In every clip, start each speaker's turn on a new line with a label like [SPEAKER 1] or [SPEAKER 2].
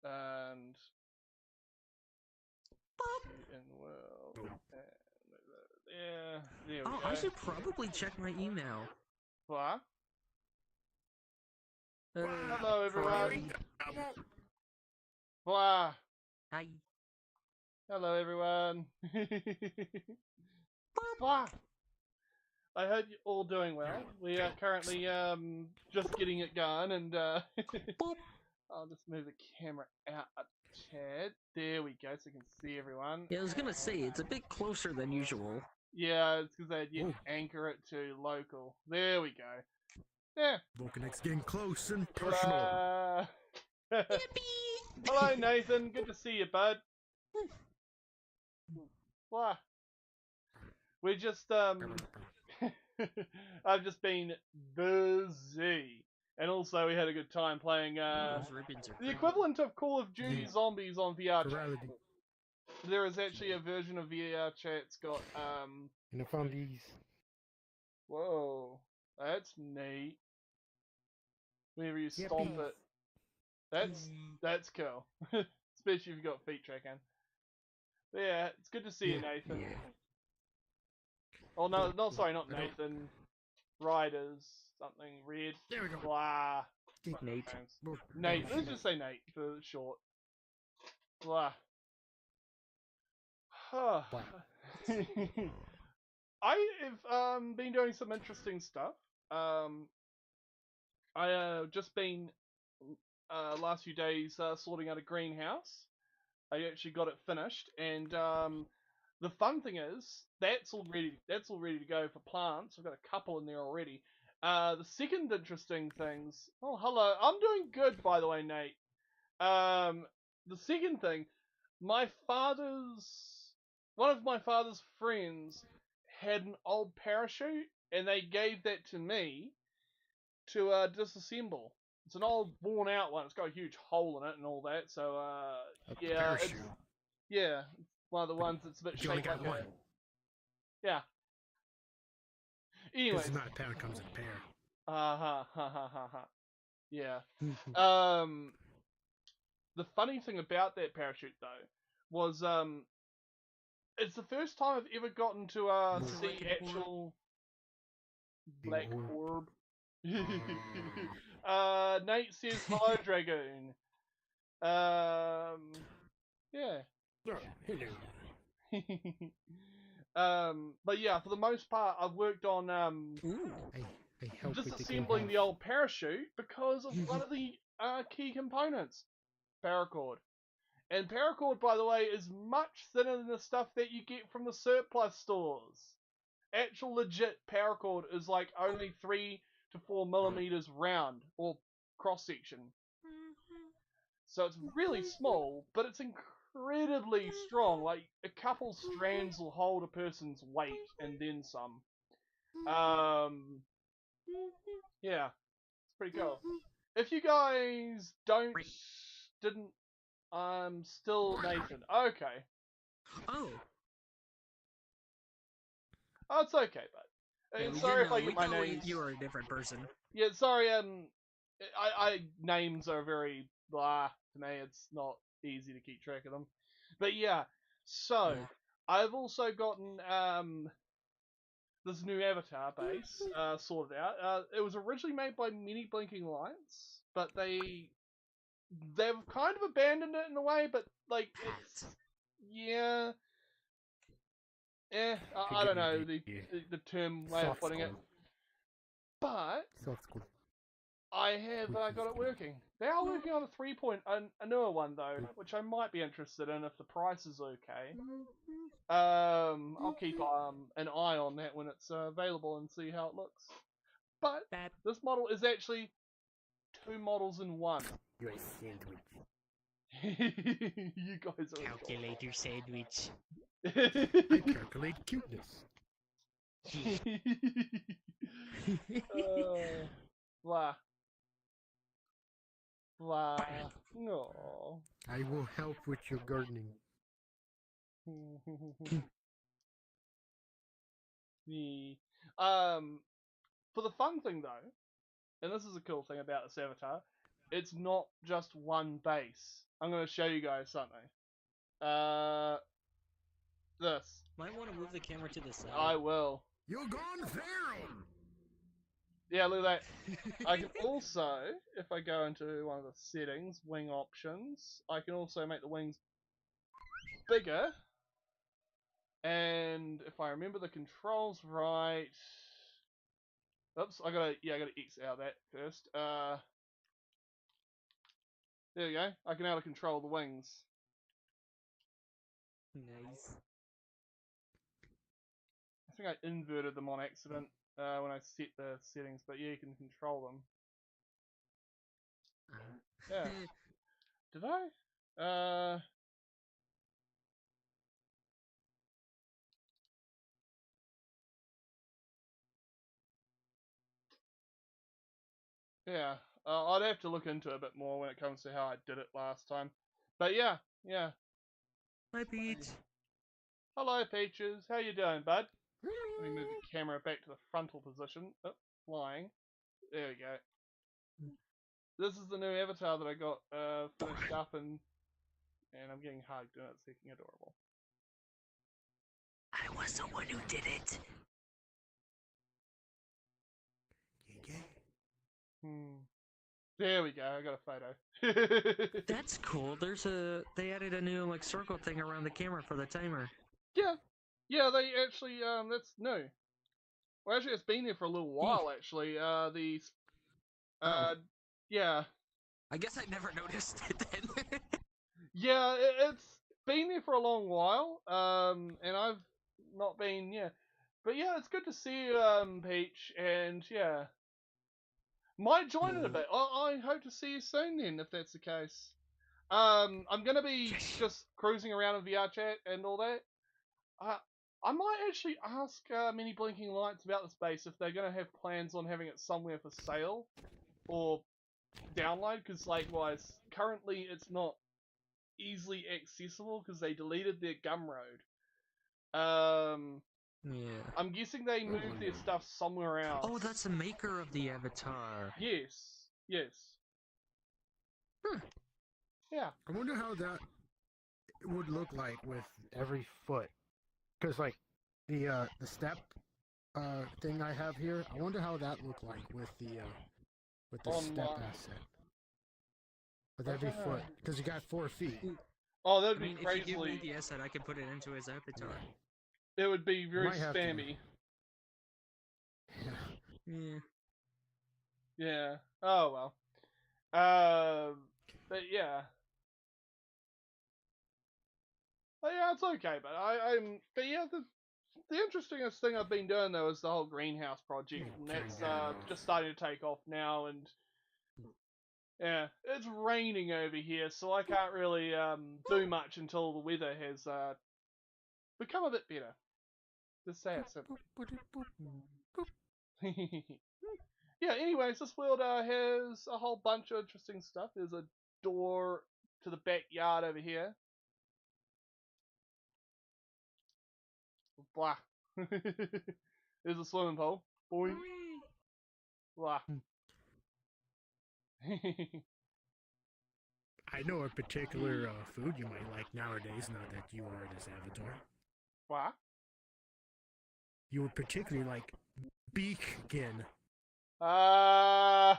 [SPEAKER 1] and in world. And there we go.
[SPEAKER 2] I should probably check my email.
[SPEAKER 1] What? Hello, everyone. Blah.
[SPEAKER 2] Hi.
[SPEAKER 1] Hello, everyone. Blah. I hope you're all doing well. We are currently just getting it going, and I'll just move the camera out a tad. There we go, so you can see everyone.
[SPEAKER 2] Yeah, I was gonna say it's a bit closer than usual.
[SPEAKER 1] Yeah, it's because they anchor it to local. There we go. Yeah.
[SPEAKER 3] Volcanic's getting close and personal.
[SPEAKER 1] Hello, Nathan. Good to see you, bud. Blah. We're just I've just been busy, and also we had a good time playing the equivalent of Call of Duty Zombies on VRchat. There is actually a version of VRchat's got
[SPEAKER 3] And I found these.
[SPEAKER 1] Whoa, that's neat. Whenever you stomp it, that's cool. Especially if you've got feet tracking. But yeah, it's good to see you, Nathan.
[SPEAKER 3] Yeah.
[SPEAKER 1] Oh no, sorry, not Nathan. Riders, something red.
[SPEAKER 3] There we go.
[SPEAKER 1] Blah.
[SPEAKER 2] Nate.
[SPEAKER 1] Nate. Let's just say Nate for short. Blah. I have been doing some interesting stuff. I just been last few days sorting out a greenhouse. I actually got it finished, and the fun thing is that's all ready to go for plants. I've got a couple in there already. The second interesting things. Oh, hello. I'm doing good, by the way, Nate. The second thing, one of my father's friends had an old parachute, and they gave that to me to disassemble. It's an old, worn-out one. It's got a huge hole in it and all that. So, yeah, it's one of the ones that's a bit shaped like
[SPEAKER 3] one.
[SPEAKER 1] Yeah. Anyway.
[SPEAKER 3] This is not a pair. It comes in a pair.
[SPEAKER 1] Yeah. The funny thing about that parachute though was it's the first time I've ever gotten to see actual black orb. Nate says hello, Dragoon. Yeah.
[SPEAKER 3] Hello.
[SPEAKER 1] But yeah, for the most part, I've worked on disassembling the old parachute because of one of the key components, paracord. And paracord, by the way, is much thinner than the stuff that you get from the surplus stores. Actual legit paracord is like only 3 to 4 millimeters round or cross section. So it's really small, but it's incredibly strong. Like a couple strands will hold a person's weight and then some. Yeah, it's pretty cool. If you guys didn't, I'm still Nathan. Okay.
[SPEAKER 2] Oh,
[SPEAKER 1] it's okay, bud.
[SPEAKER 2] yeah,
[SPEAKER 1] sorry if I get my name.
[SPEAKER 2] You are a different person.
[SPEAKER 1] Yeah, sorry. I names are very blah to me. It's not easy to keep track of them. But yeah, so I've also gotten this new avatar base sorted out. It was originally made by Mini Blinking Lights, but they've kind of abandoned it in a way. But like, it's I don't know the term way of putting it, but I have got it working. They are working on a newer one though, which I might be interested in if the price is okay. I'll keep an eye on that when it's available and see how it looks. But this model is actually 2 models in one.
[SPEAKER 3] You're a sandwich.
[SPEAKER 1] You guys are
[SPEAKER 2] Calculator sandwich.
[SPEAKER 3] I calculate cuteness.
[SPEAKER 1] Blah. Blah. No.
[SPEAKER 3] I will help with your gardening.
[SPEAKER 1] For the fun thing though, and this is a cool thing about this avatar, it's not just one base. I'm gonna show you guys something. This.
[SPEAKER 2] Might want to move the camera to the side.
[SPEAKER 1] I will.
[SPEAKER 3] You're gone feral!
[SPEAKER 1] Yeah, look at that. I can also, if I go into one of the settings, wing options, I can also make the wings bigger. And if I remember the controls right, oops, I gotta X out that first. There we go. I can now control the wings.
[SPEAKER 2] Nice.
[SPEAKER 1] I think I inverted them on accident when I set the settings, but yeah, you can control them. Yeah. Did I? Yeah. I'd have to look into it a bit more when it comes to how I did it last time. But yeah.
[SPEAKER 2] Hi, Pete.
[SPEAKER 1] Hello, Peaches. How you doing, bud? Let me move the camera back to the frontal position. Oh, flying. There we go. This is the new avatar that I got finished up, and I'm getting hugged, and it's freaking adorable.
[SPEAKER 2] I was the one who did it.
[SPEAKER 1] There we go. I got a photo.
[SPEAKER 2] That's cool. They added a new like circle thing around the camera for the timer.
[SPEAKER 1] Yeah. They actually that's new. Well, actually, it's been there for a little while. Actually, yeah.
[SPEAKER 2] I guess I never noticed it then.
[SPEAKER 1] Yeah, it's been there for a long while. And I've not been. Yeah, but yeah, it's good to see you, Peach, and yeah. Might join it a bit. I hope to see you soon then, if that's the case. I'm gonna be just cruising around in vrchat and all that. I might actually ask Mini Blinking Lights about this base if they're gonna have plans on having it somewhere for sale or download, because likewise, currently it's not easily accessible because they deleted their Gumroad.
[SPEAKER 2] Yeah.
[SPEAKER 1] I'm guessing they moved their stuff somewhere else.
[SPEAKER 2] Oh, that's the maker of the avatar.
[SPEAKER 1] Yes. Yeah.
[SPEAKER 3] I wonder how that would look like with every foot. Because, like, the step thing I have here, I wonder how that looked like with the step asset. With every foot. Because you got 4 feet.
[SPEAKER 1] Oh, that'd be
[SPEAKER 2] If you
[SPEAKER 1] crazily.
[SPEAKER 2] give me the asset, I could put it into his avatar.
[SPEAKER 1] It would be very
[SPEAKER 3] Might have to.
[SPEAKER 1] spammy.
[SPEAKER 2] Yeah.
[SPEAKER 1] Yeah. Oh well. But yeah. But yeah, it's okay. But But yeah, the interestingest thing I've been doing though is the whole greenhouse project, and that's just starting to take off now. And yeah, it's raining over here, so I can't really do much until the weather has become a bit better. Just say it simple. Yeah, anyways, this world has a whole bunch of interesting stuff. There's a door to the backyard over here. Blah. There's a swimming pool. Boing. Blah.
[SPEAKER 3] I know a particular food you might like nowadays, now that you are this avatar.
[SPEAKER 1] Blah.
[SPEAKER 3] You would particularly like beacon.
[SPEAKER 1] Oh.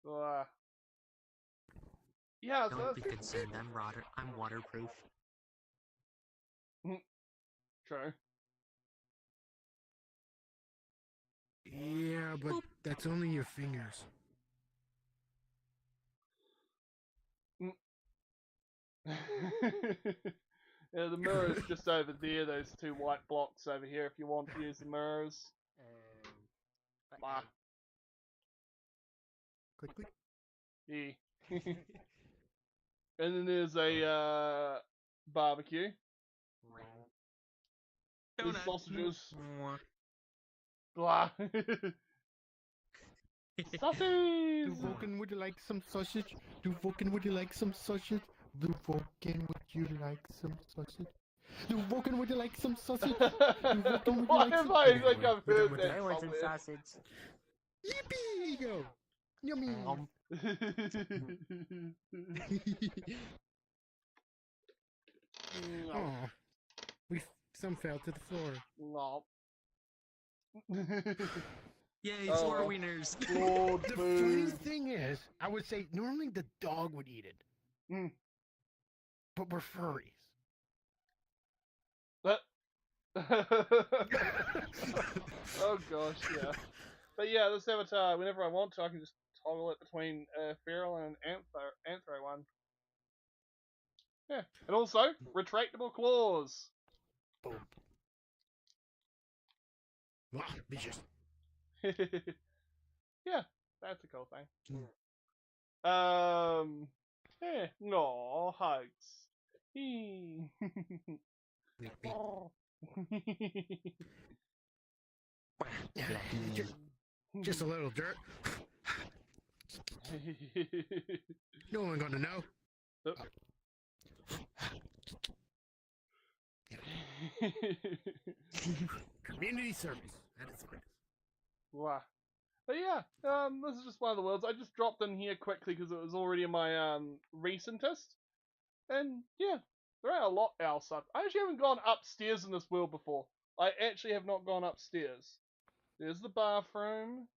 [SPEAKER 1] Blah. Yeah, so
[SPEAKER 2] Don't be
[SPEAKER 1] that's
[SPEAKER 2] concerned. I'm waterproof.
[SPEAKER 1] true.
[SPEAKER 3] Yeah, but that's only your fingers.
[SPEAKER 1] Yeah, the mirror's just over there, those 2 white blocks over here if you want to use the mirrors. Blah.
[SPEAKER 3] Click, click.
[SPEAKER 1] Yeah. And then there's a barbecue. There's sausages. Blah. Sausage!
[SPEAKER 3] Vulcan, would you like some sausage? Vulcan, would you like some sausage? Vulcan, would you like some sausage? You Vulcan, would you like some sausage? You Vulcan, would you
[SPEAKER 1] Why
[SPEAKER 3] like
[SPEAKER 1] have
[SPEAKER 3] some...
[SPEAKER 1] I
[SPEAKER 3] Okay,
[SPEAKER 1] like
[SPEAKER 3] anyway,
[SPEAKER 1] I've
[SPEAKER 3] we're done
[SPEAKER 1] heard
[SPEAKER 3] with
[SPEAKER 1] that
[SPEAKER 2] I want some
[SPEAKER 1] somewhere?
[SPEAKER 2] sausage.
[SPEAKER 3] Yippee! Go! Yummy!
[SPEAKER 1] No.
[SPEAKER 3] Oh, some fell to the floor.
[SPEAKER 1] No.
[SPEAKER 2] Yay,
[SPEAKER 1] Oh,
[SPEAKER 2] floor
[SPEAKER 1] well.
[SPEAKER 2] wieners.
[SPEAKER 1] Lord
[SPEAKER 3] The funny
[SPEAKER 1] food.
[SPEAKER 3] thing is, I would say normally the dog would eat it,
[SPEAKER 1] Mm.
[SPEAKER 3] but we're furries.
[SPEAKER 1] That. Oh gosh, yeah. But yeah, this avatar, whenever I want to, I can just toggle it between feral and anthro one. Yeah, and also retractable claws.
[SPEAKER 3] Boom. Wow, vicious.
[SPEAKER 1] Yeah, that's a cool thing. Yeah, no hugs.
[SPEAKER 3] Just a little dirt. No one gonna know.
[SPEAKER 1] Oh.
[SPEAKER 3] Community service. That is what it is.
[SPEAKER 1] Wow. But yeah, this is just one of the worlds. I just dropped in here quickly because it was already in my recentest. And yeah, there are a lot else up. I actually haven't gone upstairs in this world before. I actually have not gone upstairs. There's the bathroom.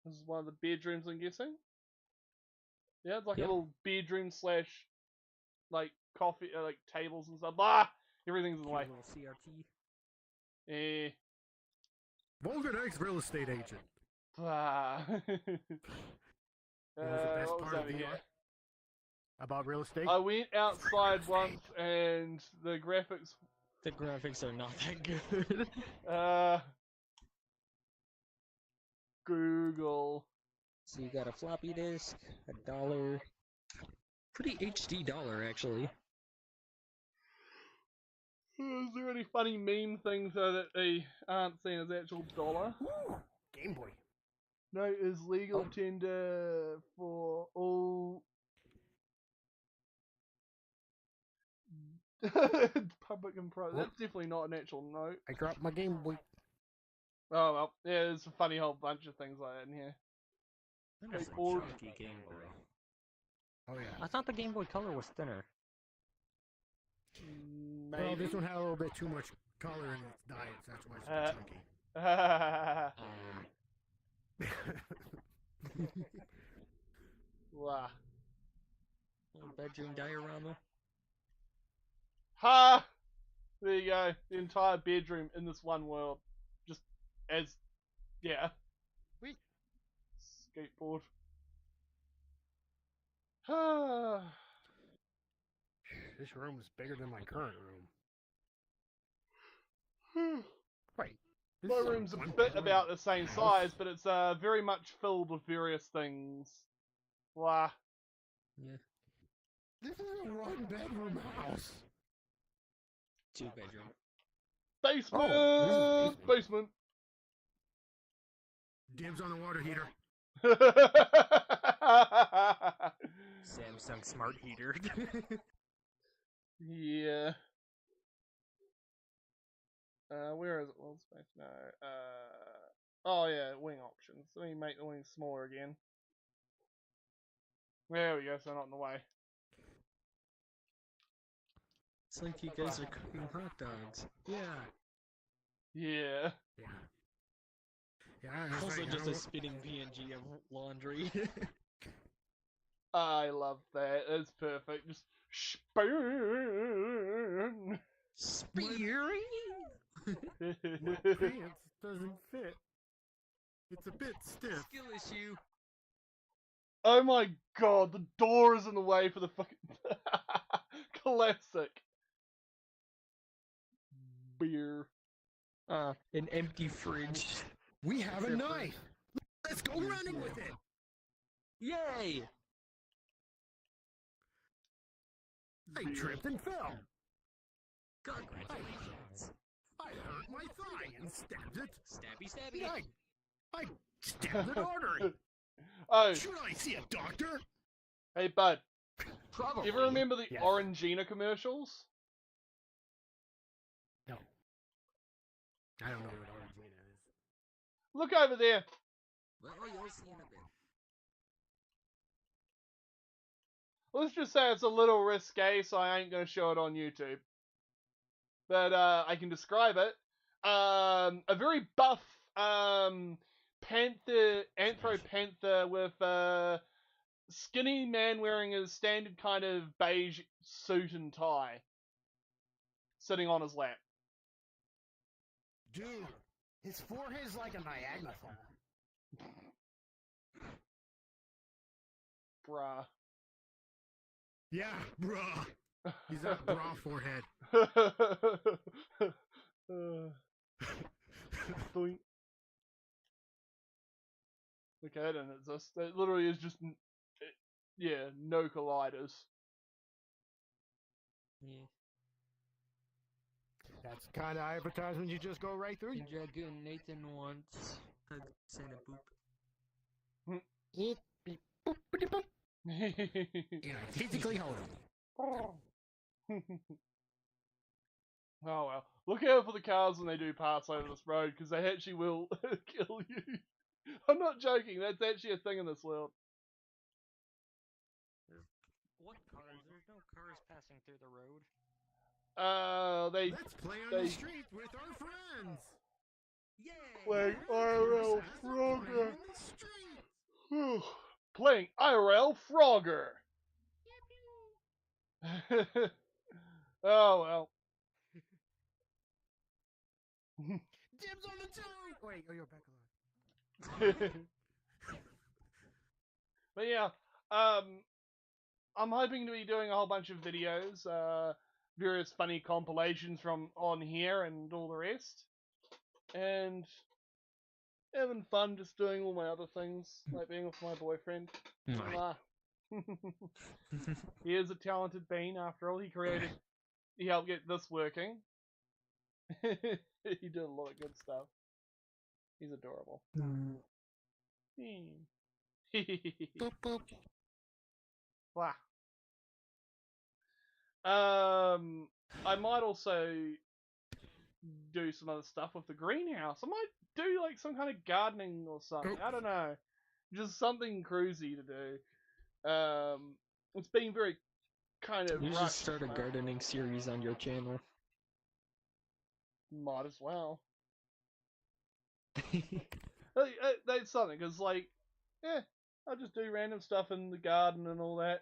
[SPEAKER 1] This is one of the bedrooms, I'm guessing. Yeah, it's like a little bedroom slash like coffee, like tables and stuff. Ah, everything's in the way.
[SPEAKER 2] Little CRT.
[SPEAKER 1] Eh.
[SPEAKER 3] Vulcan X real estate agent.
[SPEAKER 1] Ah.
[SPEAKER 3] What was the best
[SPEAKER 1] what was
[SPEAKER 3] part of
[SPEAKER 1] over
[SPEAKER 3] the
[SPEAKER 1] here?
[SPEAKER 3] About real estate?
[SPEAKER 1] I went outside once and the graphics.
[SPEAKER 2] The graphics are not that good.
[SPEAKER 1] Google.
[SPEAKER 2] So you got a floppy disk, $1. Pretty HD dollar, actually.
[SPEAKER 1] Is there any funny meme things though that they aren't seen as actual dollar?
[SPEAKER 3] Ooh, Game Boy.
[SPEAKER 1] No, is legal tender for all public and private. That's definitely not an actual note.
[SPEAKER 3] I dropped my Game Boy.
[SPEAKER 1] Oh well, yeah, there's a funny whole bunch of things like that in here.
[SPEAKER 2] That's
[SPEAKER 1] Like
[SPEAKER 2] a
[SPEAKER 1] all-
[SPEAKER 2] chunky Game Boy.
[SPEAKER 3] Oh yeah.
[SPEAKER 2] I thought the Game Boy Color was thinner.
[SPEAKER 1] Maybe.
[SPEAKER 3] Well, this one had a little bit too much color in its diets. That's why it's chunky.
[SPEAKER 1] Wow.
[SPEAKER 2] Little bedroom diorama.
[SPEAKER 1] Ha! There you go. The entire bedroom in this one world. Just as, yeah.
[SPEAKER 3] Wait.
[SPEAKER 1] Skateboard.
[SPEAKER 3] This room is bigger than my current room. Right. This
[SPEAKER 1] My
[SPEAKER 3] is
[SPEAKER 1] room's a
[SPEAKER 3] one
[SPEAKER 1] bit
[SPEAKER 3] bedroom
[SPEAKER 1] about the same
[SPEAKER 3] house.
[SPEAKER 1] size, but it's very much filled with various things. Wow.
[SPEAKER 2] Yeah.
[SPEAKER 3] This is a one-bedroom house.
[SPEAKER 2] 2-bedroom.
[SPEAKER 1] Basement!
[SPEAKER 3] Oh, this is
[SPEAKER 1] Basement!
[SPEAKER 3] Dibs on the water heater.
[SPEAKER 2] Samsung smart heater.
[SPEAKER 1] Yeah. Where is it? World space? No. Oh yeah, wing options. Let me make the wings smaller again. There we go, so not in the way.
[SPEAKER 2] It's like you guys are cooking hot dogs. Yeah.
[SPEAKER 1] Yeah.
[SPEAKER 3] Yeah. Yeah, it's
[SPEAKER 2] Also
[SPEAKER 3] like,
[SPEAKER 2] just
[SPEAKER 3] I
[SPEAKER 2] a spitting PNG of laundry.
[SPEAKER 1] I love that. It's perfect. Just spoon.
[SPEAKER 2] Spearing?
[SPEAKER 3] my pants doesn't fit. It's a bit stiff.
[SPEAKER 2] Skill issue.
[SPEAKER 1] Oh my god, the door is in the way for the fucking classic. Beer.
[SPEAKER 2] An empty fridge.
[SPEAKER 3] We have a knife. Let's go running with it.
[SPEAKER 2] Yay!
[SPEAKER 3] I tripped and fell.
[SPEAKER 2] Congratulations.
[SPEAKER 3] I hurt my thigh and stabbed it.
[SPEAKER 2] Stabby stabby.
[SPEAKER 3] I stabbed an artery.
[SPEAKER 1] Oh,
[SPEAKER 3] Should I see a doctor?
[SPEAKER 1] hey bud.
[SPEAKER 2] Probably.
[SPEAKER 1] You ever remember the
[SPEAKER 3] Yes.
[SPEAKER 1] Orangina commercials?
[SPEAKER 3] I don't know what Argentina is.
[SPEAKER 1] Look over there.
[SPEAKER 2] Well, you'll see in a bit.
[SPEAKER 1] Let's just say it's a little risque, so I ain't gonna show it on YouTube. But I can describe it. A very buff panther, anthropanther with skinny man wearing a standard kind of beige suit and tie, sitting on his lap.
[SPEAKER 3] Dude, his forehead is like a Niagara Falls.
[SPEAKER 1] Bruh.
[SPEAKER 3] Yeah, bruh. He's got bra forehead.
[SPEAKER 1] Doink. Look at it, and it's just, it literally is just, yeah, no colliders.
[SPEAKER 2] Yeah.
[SPEAKER 3] That's the kind of advertisement you just go right through.
[SPEAKER 2] Dragoon Nathan wants a Santa poop.
[SPEAKER 3] Eat, beep, boop, boop, boop. Yeah, physically hold him.
[SPEAKER 1] Oh well. Look out for the cars when they do pass over this road, because they actually will kill you. I'm not joking, that's actually a thing in this world.
[SPEAKER 2] What cars? There's no cars passing through the road.
[SPEAKER 3] Let's play on the street with our friends.
[SPEAKER 2] Yay!
[SPEAKER 1] Playing IRL Frogger.
[SPEAKER 3] Street.
[SPEAKER 1] Playing IRL Frogger. Oh well.
[SPEAKER 3] Dibs on the toe. Wait, oh, you're back alive.
[SPEAKER 1] But yeah, I'm hoping to be doing a whole bunch of videos, various funny compilations from on here and all the rest, and having fun just doing all my other things, like being with my boyfriend. Mwah. He is a talented being, after all. He helped get this working. He did a lot of good stuff. He's adorable.
[SPEAKER 3] Boop, boop.
[SPEAKER 1] Wow. I might also do some other stuff with the greenhouse. I might do like some kind of gardening or something. I don't know. Just something cruisy to do. It's been very kind of
[SPEAKER 2] You
[SPEAKER 1] rushed.
[SPEAKER 2] should start a gardening series on your channel.
[SPEAKER 1] Might as well. That's something, because like, yeah, I'll just do random stuff in the garden and all that.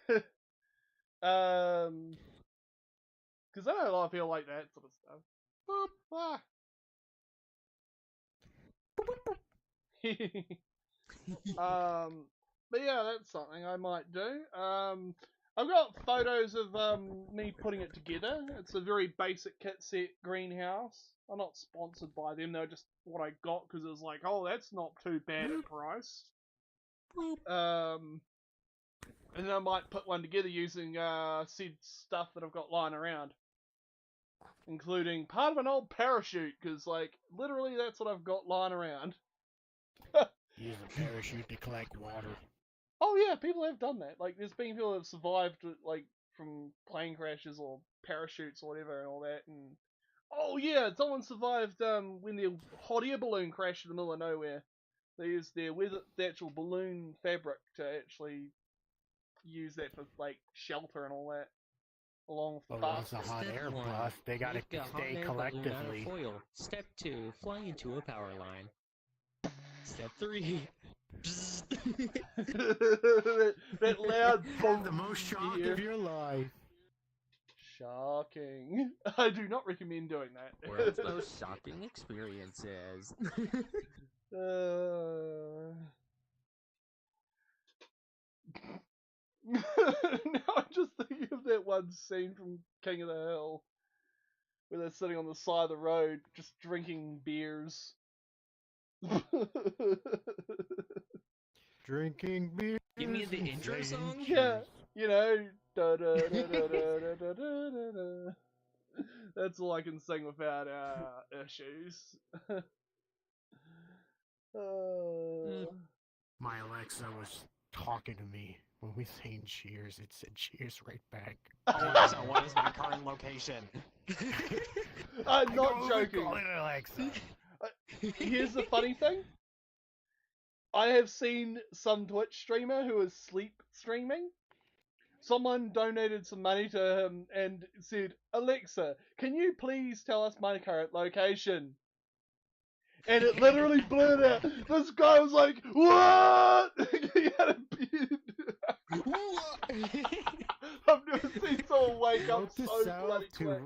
[SPEAKER 1] Because I know a lot of people like that sort of stuff. Boop, ah. But yeah, that's something I might do. I've got photos of me putting it together. It's a very basic kit set greenhouse. I'm not sponsored by them, they're just what I got, because it was like, oh, that's not too bad a price. And then I might put one together using said stuff that I've got lying around, including part of an old parachute, because like literally that's what I've got lying around.
[SPEAKER 3] Use a parachute to collect water.
[SPEAKER 1] Oh yeah, people have done that. Like there's been people that have survived like from plane crashes or parachutes or whatever and all that. And oh yeah, someone survived when the hot air balloon crashed in the middle of nowhere. They used the actual balloon fabric to actually use that for like shelter and all that, along with the
[SPEAKER 3] Oh,
[SPEAKER 1] bus.
[SPEAKER 3] it's a hot
[SPEAKER 2] Step
[SPEAKER 3] air
[SPEAKER 2] one,
[SPEAKER 3] bus. They gotta
[SPEAKER 2] make a hot
[SPEAKER 3] stay
[SPEAKER 2] air balloon out of
[SPEAKER 3] collectively.
[SPEAKER 2] foil. Step 2, fly into a power line. Step 3.
[SPEAKER 1] that loud
[SPEAKER 3] Have the most shock of your life.
[SPEAKER 1] Shocking. I do not recommend doing that.
[SPEAKER 2] World's most shocking experiences.
[SPEAKER 1] Now I'm just thinking of that one scene from King of the Hill where they're sitting on the side of the road just drinking beers.
[SPEAKER 3] Drinking beer.
[SPEAKER 2] Give me the intro song?
[SPEAKER 1] Yeah, you know. Da, da, da, da, da, da, da, da, da. That's all I can sing without issues.
[SPEAKER 3] My Alexa was talking to me. When we saying cheers, it said cheers right back.
[SPEAKER 4] Alexa, what is my current location?
[SPEAKER 1] I'm
[SPEAKER 3] I
[SPEAKER 1] not
[SPEAKER 3] go over
[SPEAKER 1] joking.
[SPEAKER 3] calling Alexa.
[SPEAKER 1] Here's the funny thing. I have seen some Twitch streamer who is sleep streaming. Someone donated some money to him and said, Alexa, can you please tell us my current location? And it literally blurred out. This guy was like, what? He had a beard. I've never seen someone wake up
[SPEAKER 3] Note to
[SPEAKER 1] so
[SPEAKER 3] self
[SPEAKER 1] bloody
[SPEAKER 3] to-
[SPEAKER 1] quick.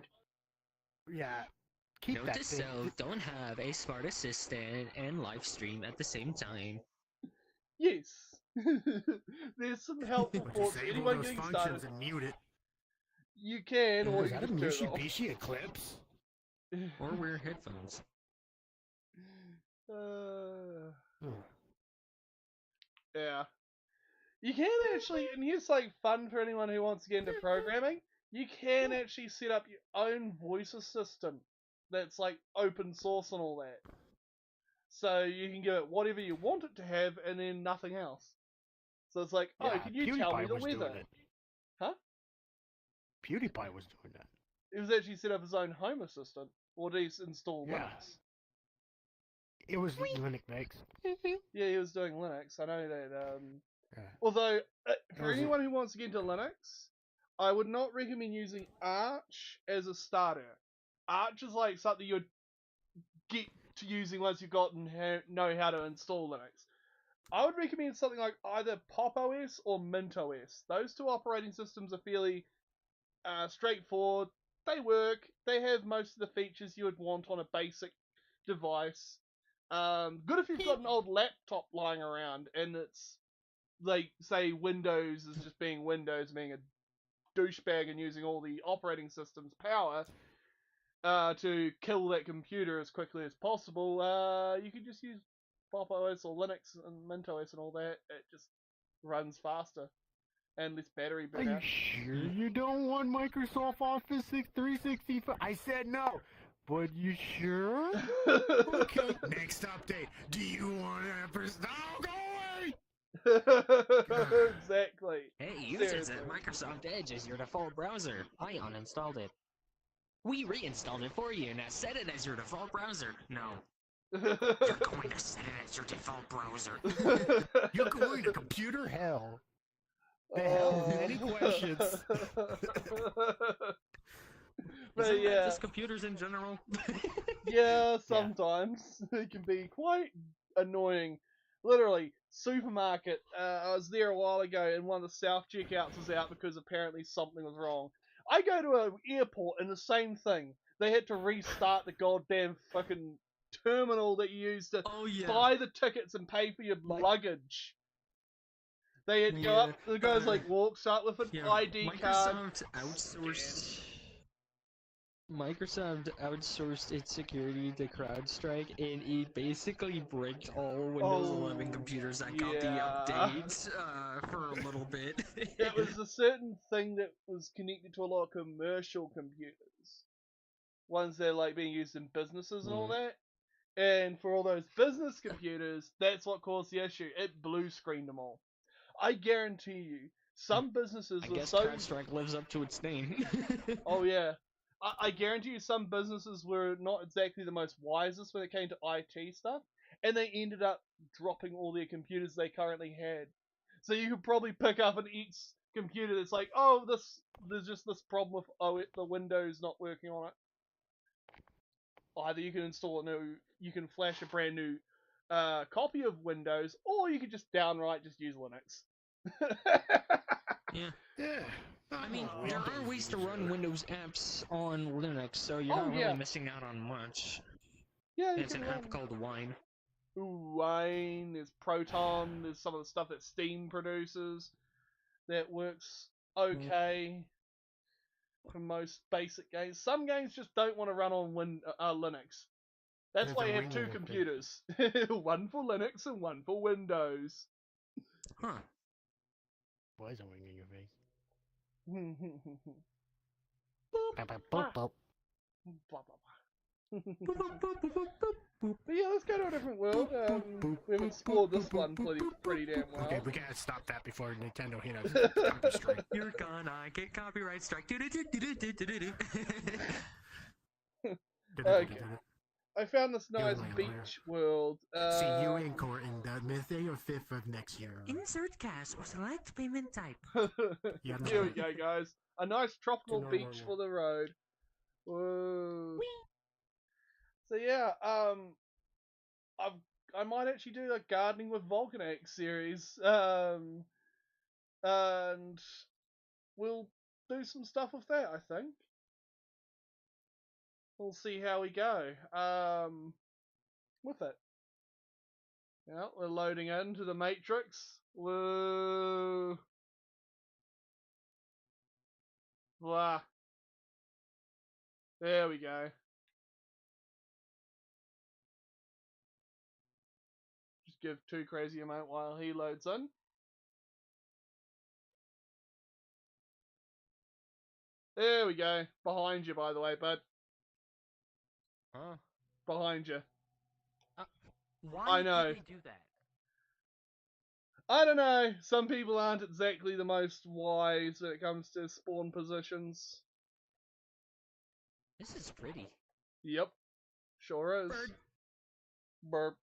[SPEAKER 3] Yeah. Keep
[SPEAKER 2] Note
[SPEAKER 3] that
[SPEAKER 2] to
[SPEAKER 3] thing.
[SPEAKER 2] self, don't have a smart assistant and live stream at the same time.
[SPEAKER 1] Yes. There's some helpful
[SPEAKER 3] But
[SPEAKER 1] thoughts for
[SPEAKER 3] disable
[SPEAKER 1] anyone
[SPEAKER 3] those
[SPEAKER 1] getting
[SPEAKER 3] functions
[SPEAKER 1] started.
[SPEAKER 3] and mute it.
[SPEAKER 1] You can, or
[SPEAKER 3] Is
[SPEAKER 1] you
[SPEAKER 3] that a
[SPEAKER 1] can just turn it off.
[SPEAKER 3] Mitsubishi Eclipse?
[SPEAKER 2] Or wear headphones.
[SPEAKER 3] Hmm.
[SPEAKER 1] Yeah. You can actually, and here's like fun for anyone who wants to get into programming, you can actually set up your own voice assistant that's like open source and all that. So you can give it whatever you want it to have and then nothing else. So it's like, oh,
[SPEAKER 3] Yeah,
[SPEAKER 1] can you tell me
[SPEAKER 3] PewDiePie
[SPEAKER 1] the
[SPEAKER 3] was doing
[SPEAKER 1] weather?
[SPEAKER 3] it.
[SPEAKER 1] Huh?
[SPEAKER 3] PewDiePie was doing that.
[SPEAKER 1] It was actually set up his own home assistant, or did he install
[SPEAKER 3] Yeah.
[SPEAKER 1] Linux?
[SPEAKER 3] It was Linux Mix.
[SPEAKER 1] Yeah, he was doing Linux. I know that.
[SPEAKER 3] Yeah.
[SPEAKER 1] Although, for
[SPEAKER 3] was it.
[SPEAKER 1] anyone who wants to get into Linux, I would not recommend using Arch as a starter. Arch is like something you'd get to using once you've gotten know how to install Linux. I would recommend something like either Pop OS or Mint OS. Those two operating systems are fairly straightforward. They work. They have most of the features you would want on a basic device. Good if you've got an old laptop lying around and it's like, say, Windows is just being Windows, being a douchebag and using all the operating system's power to kill that computer as quickly as possible. You can just use Pop OS or Linux and Mint OS and all that. It just runs faster and less battery
[SPEAKER 3] Are you
[SPEAKER 1] burnout.
[SPEAKER 3] sure you don't want Microsoft Office 365? I said no. But you sure? Okay. Next update. Do you want to... No, go away!
[SPEAKER 1] Exactly.
[SPEAKER 4] Hey, users
[SPEAKER 1] Seriously.
[SPEAKER 4] at Microsoft Edge is your default browser. I uninstalled it. We reinstalled it for you. Now set it as your default browser. No. You're going to set it as your default browser.
[SPEAKER 3] You're going to computer hell. The hell of many questions.
[SPEAKER 1] But
[SPEAKER 4] Isn't that
[SPEAKER 1] yeah,
[SPEAKER 4] just computers in general?
[SPEAKER 1] yeah, sometimes it can be quite annoying. Literally, supermarket. I was there a while ago, and one of the self checkouts was out because apparently something was wrong. I go to an airport, and the same thing. They had to restart the goddamn fucking terminal that you use to
[SPEAKER 4] Oh yeah.
[SPEAKER 1] buy the tickets and pay for your luggage. They had to go up. The guy's like walks up with an ID card.
[SPEAKER 2] Microsoft outsourced its security to CrowdStrike, and it basically bricked all Windows 11 computers that got the updates for a little bit.
[SPEAKER 1] It was a certain thing that was connected to a lot of commercial computers, ones that are like being used in businesses and all that. And for all those business computers, that's what caused the issue. It blue screened them all. I guarantee you, some businesses
[SPEAKER 2] I
[SPEAKER 1] were
[SPEAKER 2] guess
[SPEAKER 1] so.
[SPEAKER 2] CrowdStrike lives up to its name.
[SPEAKER 1] Oh yeah. I guarantee you some businesses were not exactly the most wisest when it came to IT stuff, and they ended up dropping all their computers they currently had. So you could probably pick up an each computer that's like, oh, there's just this problem with the Windows not working on it. Either you can install you can flash a brand new copy of Windows, or you could just downright just use Linux.
[SPEAKER 2] Yeah.
[SPEAKER 3] Yeah.
[SPEAKER 2] I mean,
[SPEAKER 3] I'm a
[SPEAKER 2] there are
[SPEAKER 3] Windows
[SPEAKER 2] ways to
[SPEAKER 3] user.
[SPEAKER 2] run Windows apps on Linux, so you're
[SPEAKER 1] Oh,
[SPEAKER 2] not
[SPEAKER 1] yeah.
[SPEAKER 2] really missing out on much.
[SPEAKER 1] Yeah, you
[SPEAKER 2] There's
[SPEAKER 1] can
[SPEAKER 2] an
[SPEAKER 1] run.
[SPEAKER 2] app called Wine.
[SPEAKER 1] Ooh, Wine, there's Proton, there's some of the stuff that Steam produces that works okay for most basic games. Some games just don't want to run on Linux. That's
[SPEAKER 3] There's
[SPEAKER 1] why
[SPEAKER 3] a
[SPEAKER 1] you have
[SPEAKER 3] ring
[SPEAKER 1] two
[SPEAKER 3] in it,
[SPEAKER 1] computers. One for Linux and one for Windows.
[SPEAKER 2] Huh.
[SPEAKER 3] Why is a ring in your face?
[SPEAKER 1] Blah,
[SPEAKER 3] Boop, boop, boop, boop.
[SPEAKER 1] blah, blah. But yeah, let's go to a different world. We've explored this one pretty damn well.
[SPEAKER 3] Okay, we gotta stop that before Nintendo hit us with a copy strike.
[SPEAKER 4] You're gonna get copyright strike.
[SPEAKER 1] Okay. I found this nice
[SPEAKER 3] my
[SPEAKER 1] beach world.
[SPEAKER 3] See you in court in the Wednesday or 5th of next year.
[SPEAKER 4] Insert cash or select payment type.
[SPEAKER 3] Yeah,
[SPEAKER 1] Here we go, guys. A nice tropical
[SPEAKER 3] No,
[SPEAKER 1] beach for the road. Whoa. So yeah, I might actually do a gardening with Volcanic series. And we'll do some stuff with that, I think. We'll see how we go. With it. Yeah, we're loading into the Matrix. Whoa. Blah. There we go. Just give too crazy a moment while he loads in. There we go. Behind you, by the way, bud.
[SPEAKER 4] Huh?
[SPEAKER 1] Behind you.
[SPEAKER 4] Why
[SPEAKER 1] I know.
[SPEAKER 4] did they do that?
[SPEAKER 1] I don't know. Some people aren't exactly the most wise when it comes to spawn positions.
[SPEAKER 4] This is pretty.
[SPEAKER 1] Yep. Sure is.
[SPEAKER 4] Bird.
[SPEAKER 1] Burp.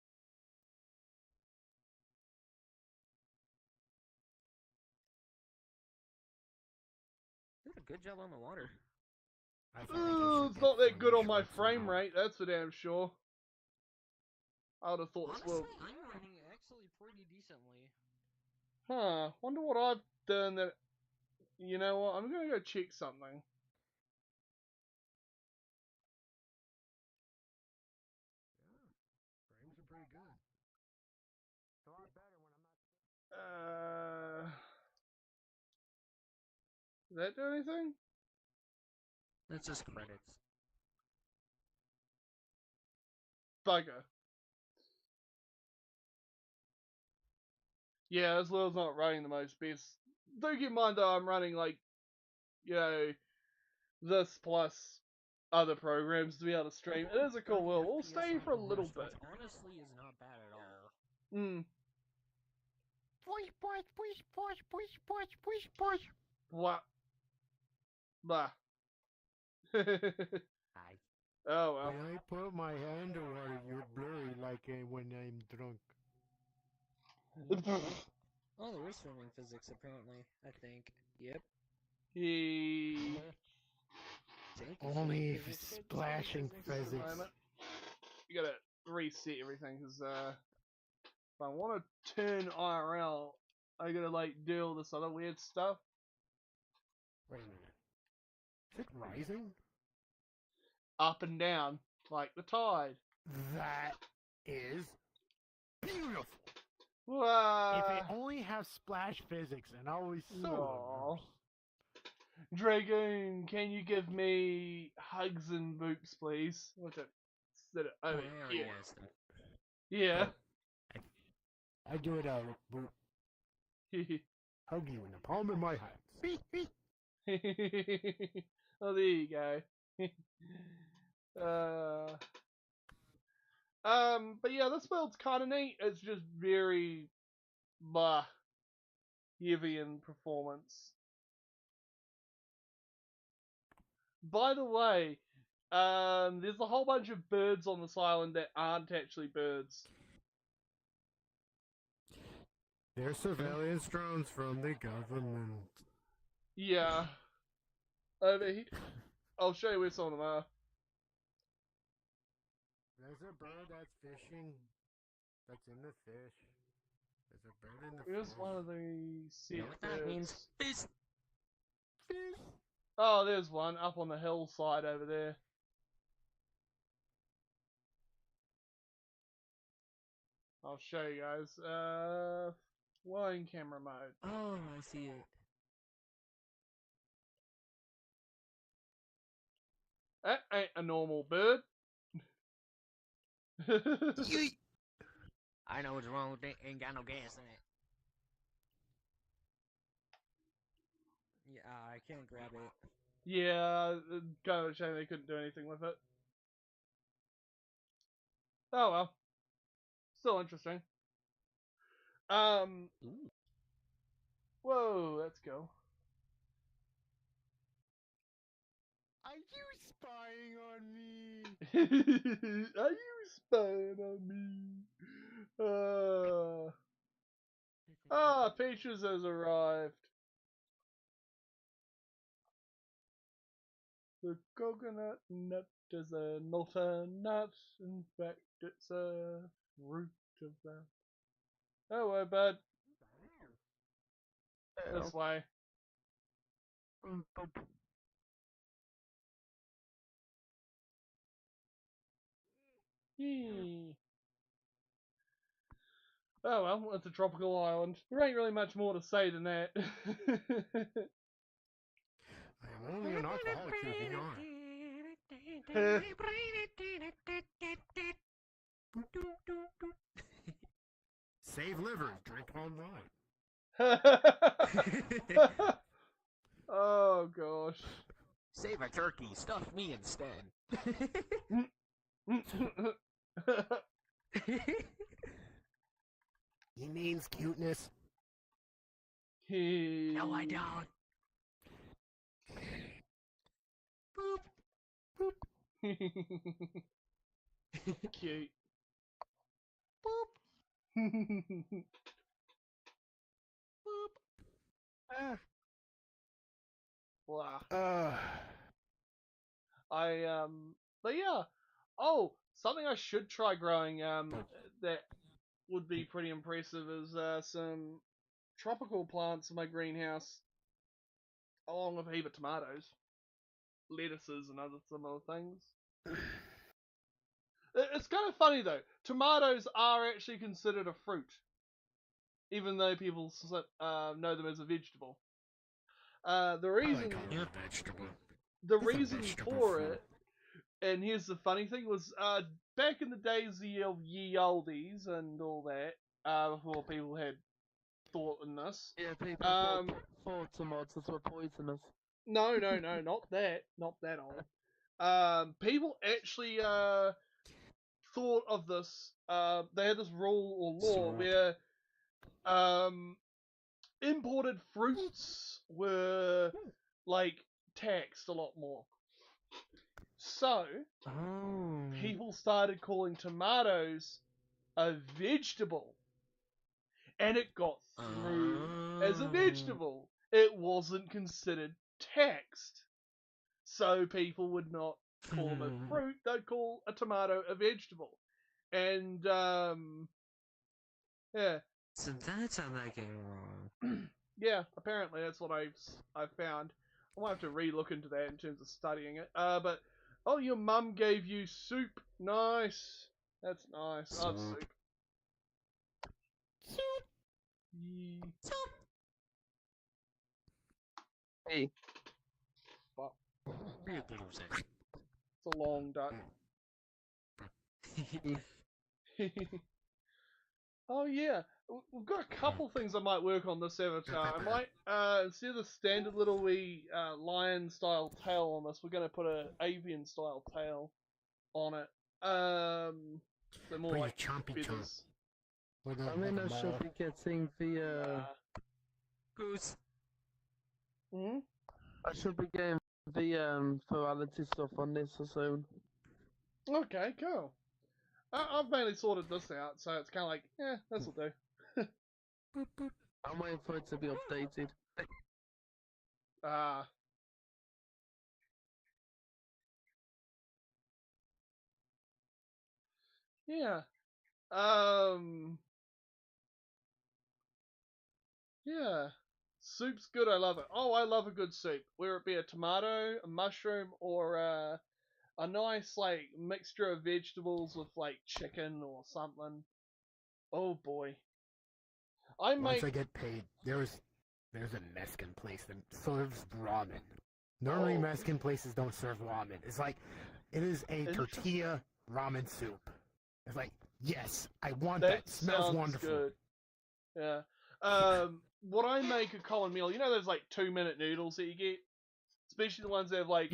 [SPEAKER 4] You did a good job on the water.
[SPEAKER 1] Ooh, it's not that good on my frame rate, that's for damn sure. I would have thought this
[SPEAKER 2] Honestly,
[SPEAKER 1] will.
[SPEAKER 2] I'm running actually pretty decently.
[SPEAKER 1] Huh. Wonder what I've done that. You know what? I'm gonna go check something.
[SPEAKER 3] Frames are pretty good. It's a lot better when I'm not.
[SPEAKER 1] Did that do anything?
[SPEAKER 4] That's just credits.
[SPEAKER 1] Bugger. Yeah, this world's not running the most best. Do keep in mind though, I'm running like, you know, this plus other programs to be able to stream. It is a cool world. We'll stay for a little bit.
[SPEAKER 2] Honestly, is not bad at all.
[SPEAKER 1] Hmm.
[SPEAKER 3] Push, push, push, push, push, push, push, push.
[SPEAKER 1] Blah. Blah.
[SPEAKER 4] Hi.
[SPEAKER 1] Oh well.
[SPEAKER 3] When I put my hand over it, you're blurry like when I'm drunk.
[SPEAKER 2] Oh, there is swimming physics apparently. I think. Yep.
[SPEAKER 1] He.
[SPEAKER 2] Think
[SPEAKER 3] Only if
[SPEAKER 2] physics fit
[SPEAKER 3] splashing
[SPEAKER 2] swimming
[SPEAKER 3] physics.
[SPEAKER 1] Moment. You gotta reset everything because if I want to turn IRL, I gotta like do all this other weird stuff.
[SPEAKER 3] Wait a minute. Is it rising?
[SPEAKER 1] Up and down like the tide.
[SPEAKER 3] That is beautiful. If
[SPEAKER 1] Wow.
[SPEAKER 3] it only has splash physics and always so.
[SPEAKER 1] Aw. Dragoon, can you give me hugs and boops, please? What's it? Sit it over
[SPEAKER 4] There
[SPEAKER 1] here.
[SPEAKER 4] he is.
[SPEAKER 1] Yeah.
[SPEAKER 3] I do it boop. Hug you in the palm of my hand.
[SPEAKER 1] Oh, there you go. But yeah, this build's kind of neat. It's just very, heavy in performance. By the way, there's a whole bunch of birds on this island that aren't actually birds.
[SPEAKER 3] They're surveillance drones from the government.
[SPEAKER 1] Yeah. Over here. I'll show you where some of them are.
[SPEAKER 3] There's a bird that's fishing. That's in the fish. There's a bird in the
[SPEAKER 1] Here's
[SPEAKER 3] fish.
[SPEAKER 1] one of the sea
[SPEAKER 4] You know what that
[SPEAKER 1] birds.
[SPEAKER 4] means? Fish.
[SPEAKER 3] Fish.
[SPEAKER 1] Oh, there's one up on the hillside over there. I'll show you guys. Flying camera mode.
[SPEAKER 4] Oh, I see it.
[SPEAKER 1] That ain't a normal bird.
[SPEAKER 4] I know what's wrong with it. Ain't got no gas in it.
[SPEAKER 2] Yeah, I can't grab it.
[SPEAKER 1] Yeah, kind of a shame they couldn't do anything with it. Oh well. Still interesting.
[SPEAKER 2] Ooh.
[SPEAKER 1] Whoa, let's go.
[SPEAKER 3] Are you spying on me?
[SPEAKER 1] Are you spying on me? Peaches has arrived. The coconut nut is not a nut. In fact, it's a fruit of that. Oh, well, bud. This way. Yee. Oh well, it's a tropical island. There ain't really much more to say than that.
[SPEAKER 3] I am only an alcoholic through VR. Save liver, drink online.
[SPEAKER 1] Oh gosh.
[SPEAKER 4] Save a turkey, stuff me instead.
[SPEAKER 3] He means cuteness.
[SPEAKER 4] No, I don't.
[SPEAKER 1] Cute. Wow. But yeah. Oh, something I should try growing. That would be pretty impressive is some tropical plants in my greenhouse, along with a heap of tomatoes, lettuces, and some other things. It's kind of funny though. Tomatoes are actually considered a fruit, even though people know them as a vegetable. The reason, the reason for it, and here's the funny thing, was back in the days of ye oldies and all that, before people had thought in this.
[SPEAKER 2] Yeah, people thought tomatoes were poisonous.
[SPEAKER 1] No, not that old. People actually thought of this. They had this rule or law where imported fruits were like taxed a lot more. So people started calling tomatoes a vegetable, and it got through as a vegetable. It wasn't considered taxed. So people would not call them a fruit, they'd call a tomato a vegetable. And, yeah.
[SPEAKER 2] So that's how that came wrong.
[SPEAKER 1] Yeah, apparently that's what I've found. I might have to re-look into that in terms of studying it. But, oh, your mum gave you soup. Nice. That's nice. I love soup. Soup.
[SPEAKER 2] Hey.
[SPEAKER 1] But, it's a long duck. Oh yeah, we've got a couple things I might work on this avatar. I might, instead of the standard little wee lion style tail on this, we're going to put a avian style tail on it. So more like feathers.
[SPEAKER 2] I mean, I should be getting the
[SPEAKER 4] Goose.
[SPEAKER 1] Hmm?
[SPEAKER 2] I should be getting the virality stuff on this soon.
[SPEAKER 1] Okay, cool. I've mainly sorted this out, so it's kind of like, yeah, this'll do.
[SPEAKER 2] I'm waiting for it to be updated.
[SPEAKER 1] Yeah. Yeah. Soup's good, I love it. Oh, I love a good soup. Whether it be a tomato, a mushroom, or a nice, like, mixture of vegetables with, like, chicken or something. Oh, boy.
[SPEAKER 3] Once I get paid, there's a Mexican place that serves ramen. Normally, Mexican places don't serve ramen. It's like, it is a tortilla ramen soup. It's like, yes, I want that. Smells wonderful. Good.
[SPEAKER 1] Yeah. What I make a common meal, you know those like 2-minute noodles that you get? Especially the ones that have like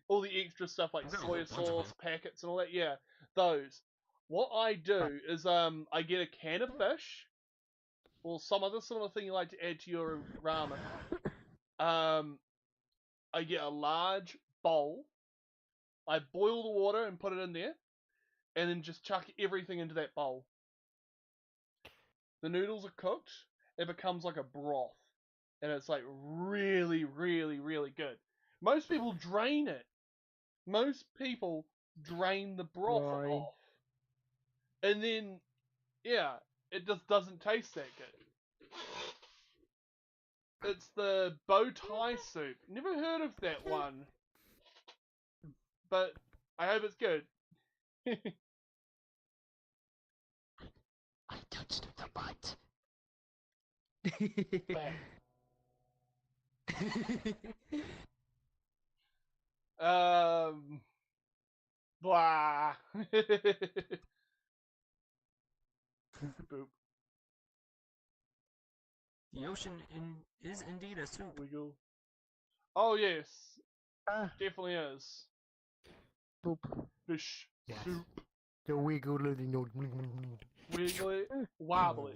[SPEAKER 1] all the extra stuff like soy sauce packets and all that. Yeah, those. What I do is I get a can of fish or some other sort of thing you like to add to your ramen. I get a large bowl. I boil the water and put it in there, and then just chuck everything into that bowl. The noodles are cooked. It becomes like a broth, and it's like really, really, really good. Most people drain it. Most people drain the broth
[SPEAKER 2] Why?
[SPEAKER 1] off, and then yeah, it just doesn't taste that good. It's the bow tie soup. Never heard of that one, but I hope it's good.
[SPEAKER 4] I touched the butt.
[SPEAKER 1] Bang. Blah. Boop.
[SPEAKER 4] The ocean is indeed a soup.
[SPEAKER 1] Wiggle. Oh yes,
[SPEAKER 3] Ah,
[SPEAKER 1] definitely is.
[SPEAKER 3] boop.
[SPEAKER 1] Fish
[SPEAKER 3] Yes.
[SPEAKER 1] soup.
[SPEAKER 3] The wiggle of the note.
[SPEAKER 1] Wiggly, wobbly.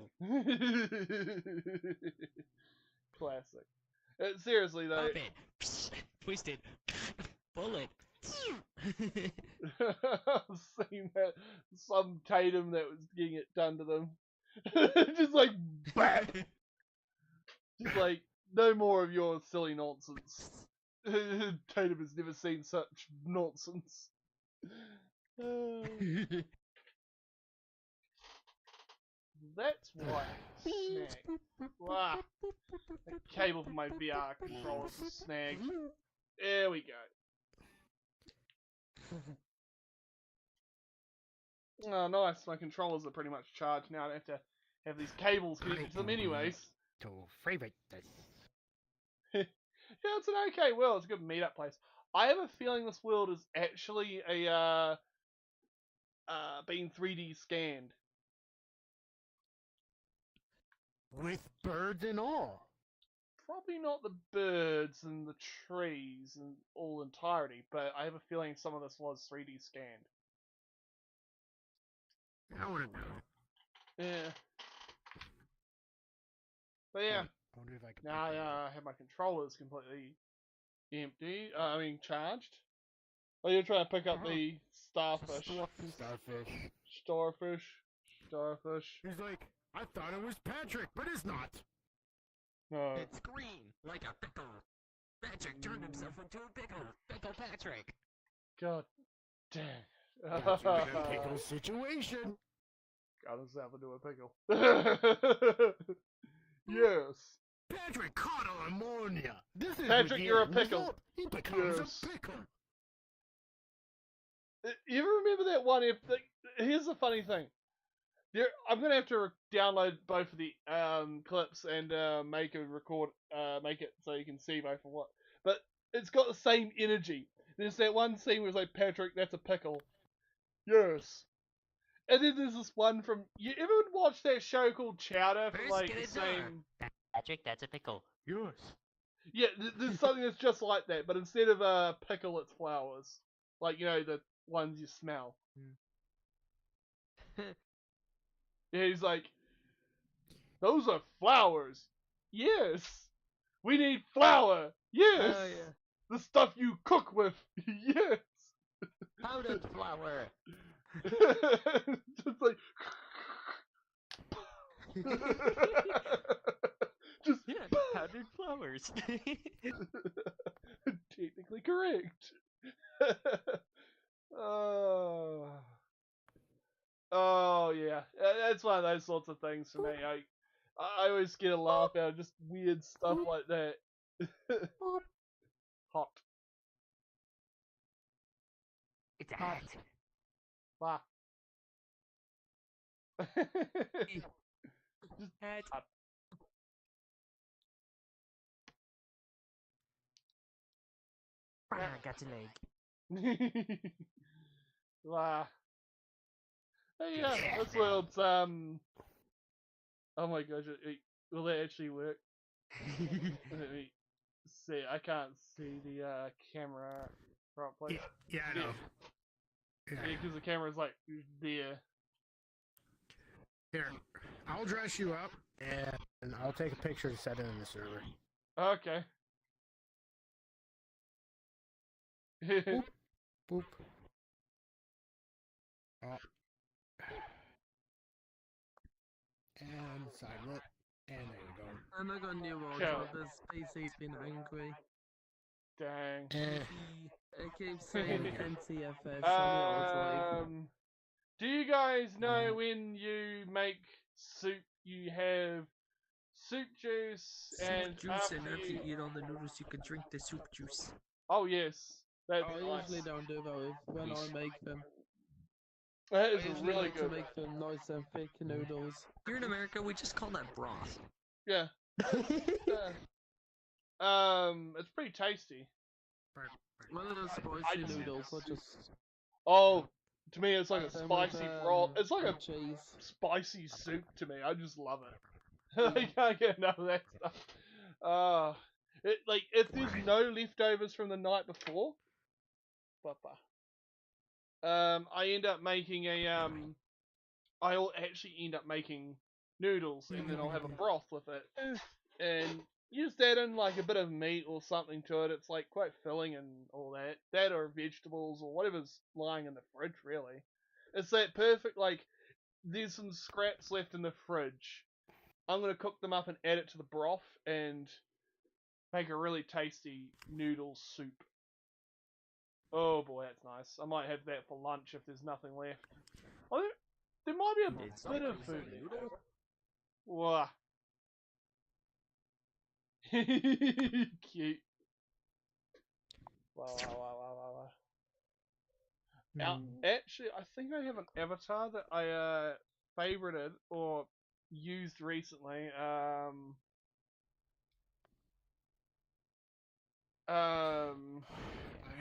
[SPEAKER 1] Classic. Seriously though,
[SPEAKER 4] Pop it. Psst. Twist it. Bullet.
[SPEAKER 1] I've seen that some Tatum that was getting it done to them. Just like bam. Just like no more of your silly nonsense. Tatum has never seen such nonsense. That's why. Snag. Wow. The cable for my VR controller snagged. There we go. Oh, nice. My controllers are pretty much charged now. I don't have to have these cables connected to them anyways.
[SPEAKER 3] To favorite this.
[SPEAKER 1] Yeah, it's an okay world. It's a good meetup place. I have a feeling this world is actually a being 3D scanned.
[SPEAKER 3] With birds and all.
[SPEAKER 1] Probably not the birds and the trees in all entirety, but I have a feeling some of this was 3D scanned.
[SPEAKER 3] I want to know.
[SPEAKER 1] Yeah. But yeah,
[SPEAKER 3] I wonder if I can.
[SPEAKER 1] now I have my controllers completely empty. Charged. Oh, you're trying to pick up the starfish.
[SPEAKER 3] Starfish.
[SPEAKER 1] Starfish.
[SPEAKER 3] He's like, I thought it was Patrick, but it's not.
[SPEAKER 1] No.
[SPEAKER 4] It's green, like a pickle. Patrick turned himself into a pickle. Pickle Patrick.
[SPEAKER 1] God dang.
[SPEAKER 3] That's a pickle situation.
[SPEAKER 1] Got himself into a pickle. Yes.
[SPEAKER 3] Patrick caught a ammonia. This is
[SPEAKER 1] Patrick, you're a pickle.
[SPEAKER 3] result. He becomes
[SPEAKER 1] Yes.
[SPEAKER 3] a pickle.
[SPEAKER 1] You ever remember that one? Here's the funny thing. I'm gonna have to download both of the clips and make it so you can see both of what. But it's got the same energy. There's that one scene where it's like, Patrick, that's a pickle. Yes. And then there's this one from. You ever watch that show called Chowder? From
[SPEAKER 4] First,
[SPEAKER 1] like
[SPEAKER 4] get
[SPEAKER 1] the
[SPEAKER 4] it
[SPEAKER 1] same.
[SPEAKER 4] Patrick, that's a pickle.
[SPEAKER 3] Yes.
[SPEAKER 1] Yeah, there's something that's just like that, but instead of pickle, it's flowers. Like, the ones you smell. Yeah, he's like, those are flowers. Yes. We need flour. Yes.
[SPEAKER 2] Oh, yeah.
[SPEAKER 1] The stuff you cook with. Yes.
[SPEAKER 4] Powdered flour.
[SPEAKER 1] Just like. Just
[SPEAKER 4] Yeah, powdered flowers.
[SPEAKER 1] technically correct. Oh yeah, that's one of those sorts of things for me. I always get a laugh out of just weird stuff like that. Hot.
[SPEAKER 4] It's a hat.
[SPEAKER 1] Bah.
[SPEAKER 4] Hat.
[SPEAKER 1] Hot.
[SPEAKER 4] I got a leg.
[SPEAKER 1] Bah. Hey, yeah, this world's oh my gosh, will that actually work? Let me see. I can't see the camera properly.
[SPEAKER 3] Yeah, I know.
[SPEAKER 1] Yeah, because the camera's like there.
[SPEAKER 3] Here, I'll dress you up, and I'll take a picture to set it in the server.
[SPEAKER 1] Okay.
[SPEAKER 3] Boop. Boop. Oh. And sidelit. And there we go.
[SPEAKER 2] And I got a new wardrobe as PC's been angry.
[SPEAKER 1] Dang.
[SPEAKER 2] It keeps saying NTFS on the old life.
[SPEAKER 1] Do you guys know when you make soup, you have soup juice and
[SPEAKER 2] Soup juice,
[SPEAKER 1] after
[SPEAKER 2] and after
[SPEAKER 1] you...
[SPEAKER 2] you eat all the noodles, you can drink the soup juice.
[SPEAKER 1] Oh yes, that's
[SPEAKER 2] I
[SPEAKER 1] nice.
[SPEAKER 2] usually don't do that when I make them.
[SPEAKER 1] That
[SPEAKER 2] I
[SPEAKER 1] is
[SPEAKER 2] usually
[SPEAKER 1] really
[SPEAKER 2] like
[SPEAKER 1] good.
[SPEAKER 2] to make them nice and thick noodles.
[SPEAKER 4] Here in America, we just call that broth.
[SPEAKER 1] Yeah. It's pretty tasty.
[SPEAKER 2] One of those spicy noodles, not just
[SPEAKER 1] Oh, to me it's like a
[SPEAKER 2] them
[SPEAKER 1] spicy
[SPEAKER 2] with,
[SPEAKER 1] broth. It's like a
[SPEAKER 2] cheese.
[SPEAKER 1] spicy soup to me. I just love it. I can't get enough of that stuff. Like if there's no leftovers from the night before, I end up making I'll actually end up making noodles, and then I'll have a broth with it, and use that in like a bit of meat or something to it. It's like quite filling and all that. That or vegetables or whatever's lying in the fridge. Really, it's that perfect. Like there's some scraps left in the fridge. I'm gonna cook them up and add it to the broth and make a really tasty noodle soup. Oh boy, that's nice. I might have that for lunch if there's nothing left. Oh, there might be a bit of food. Wow. Cute. Wow. Now, actually, I think I have an avatar that I favorited or used recently.
[SPEAKER 3] I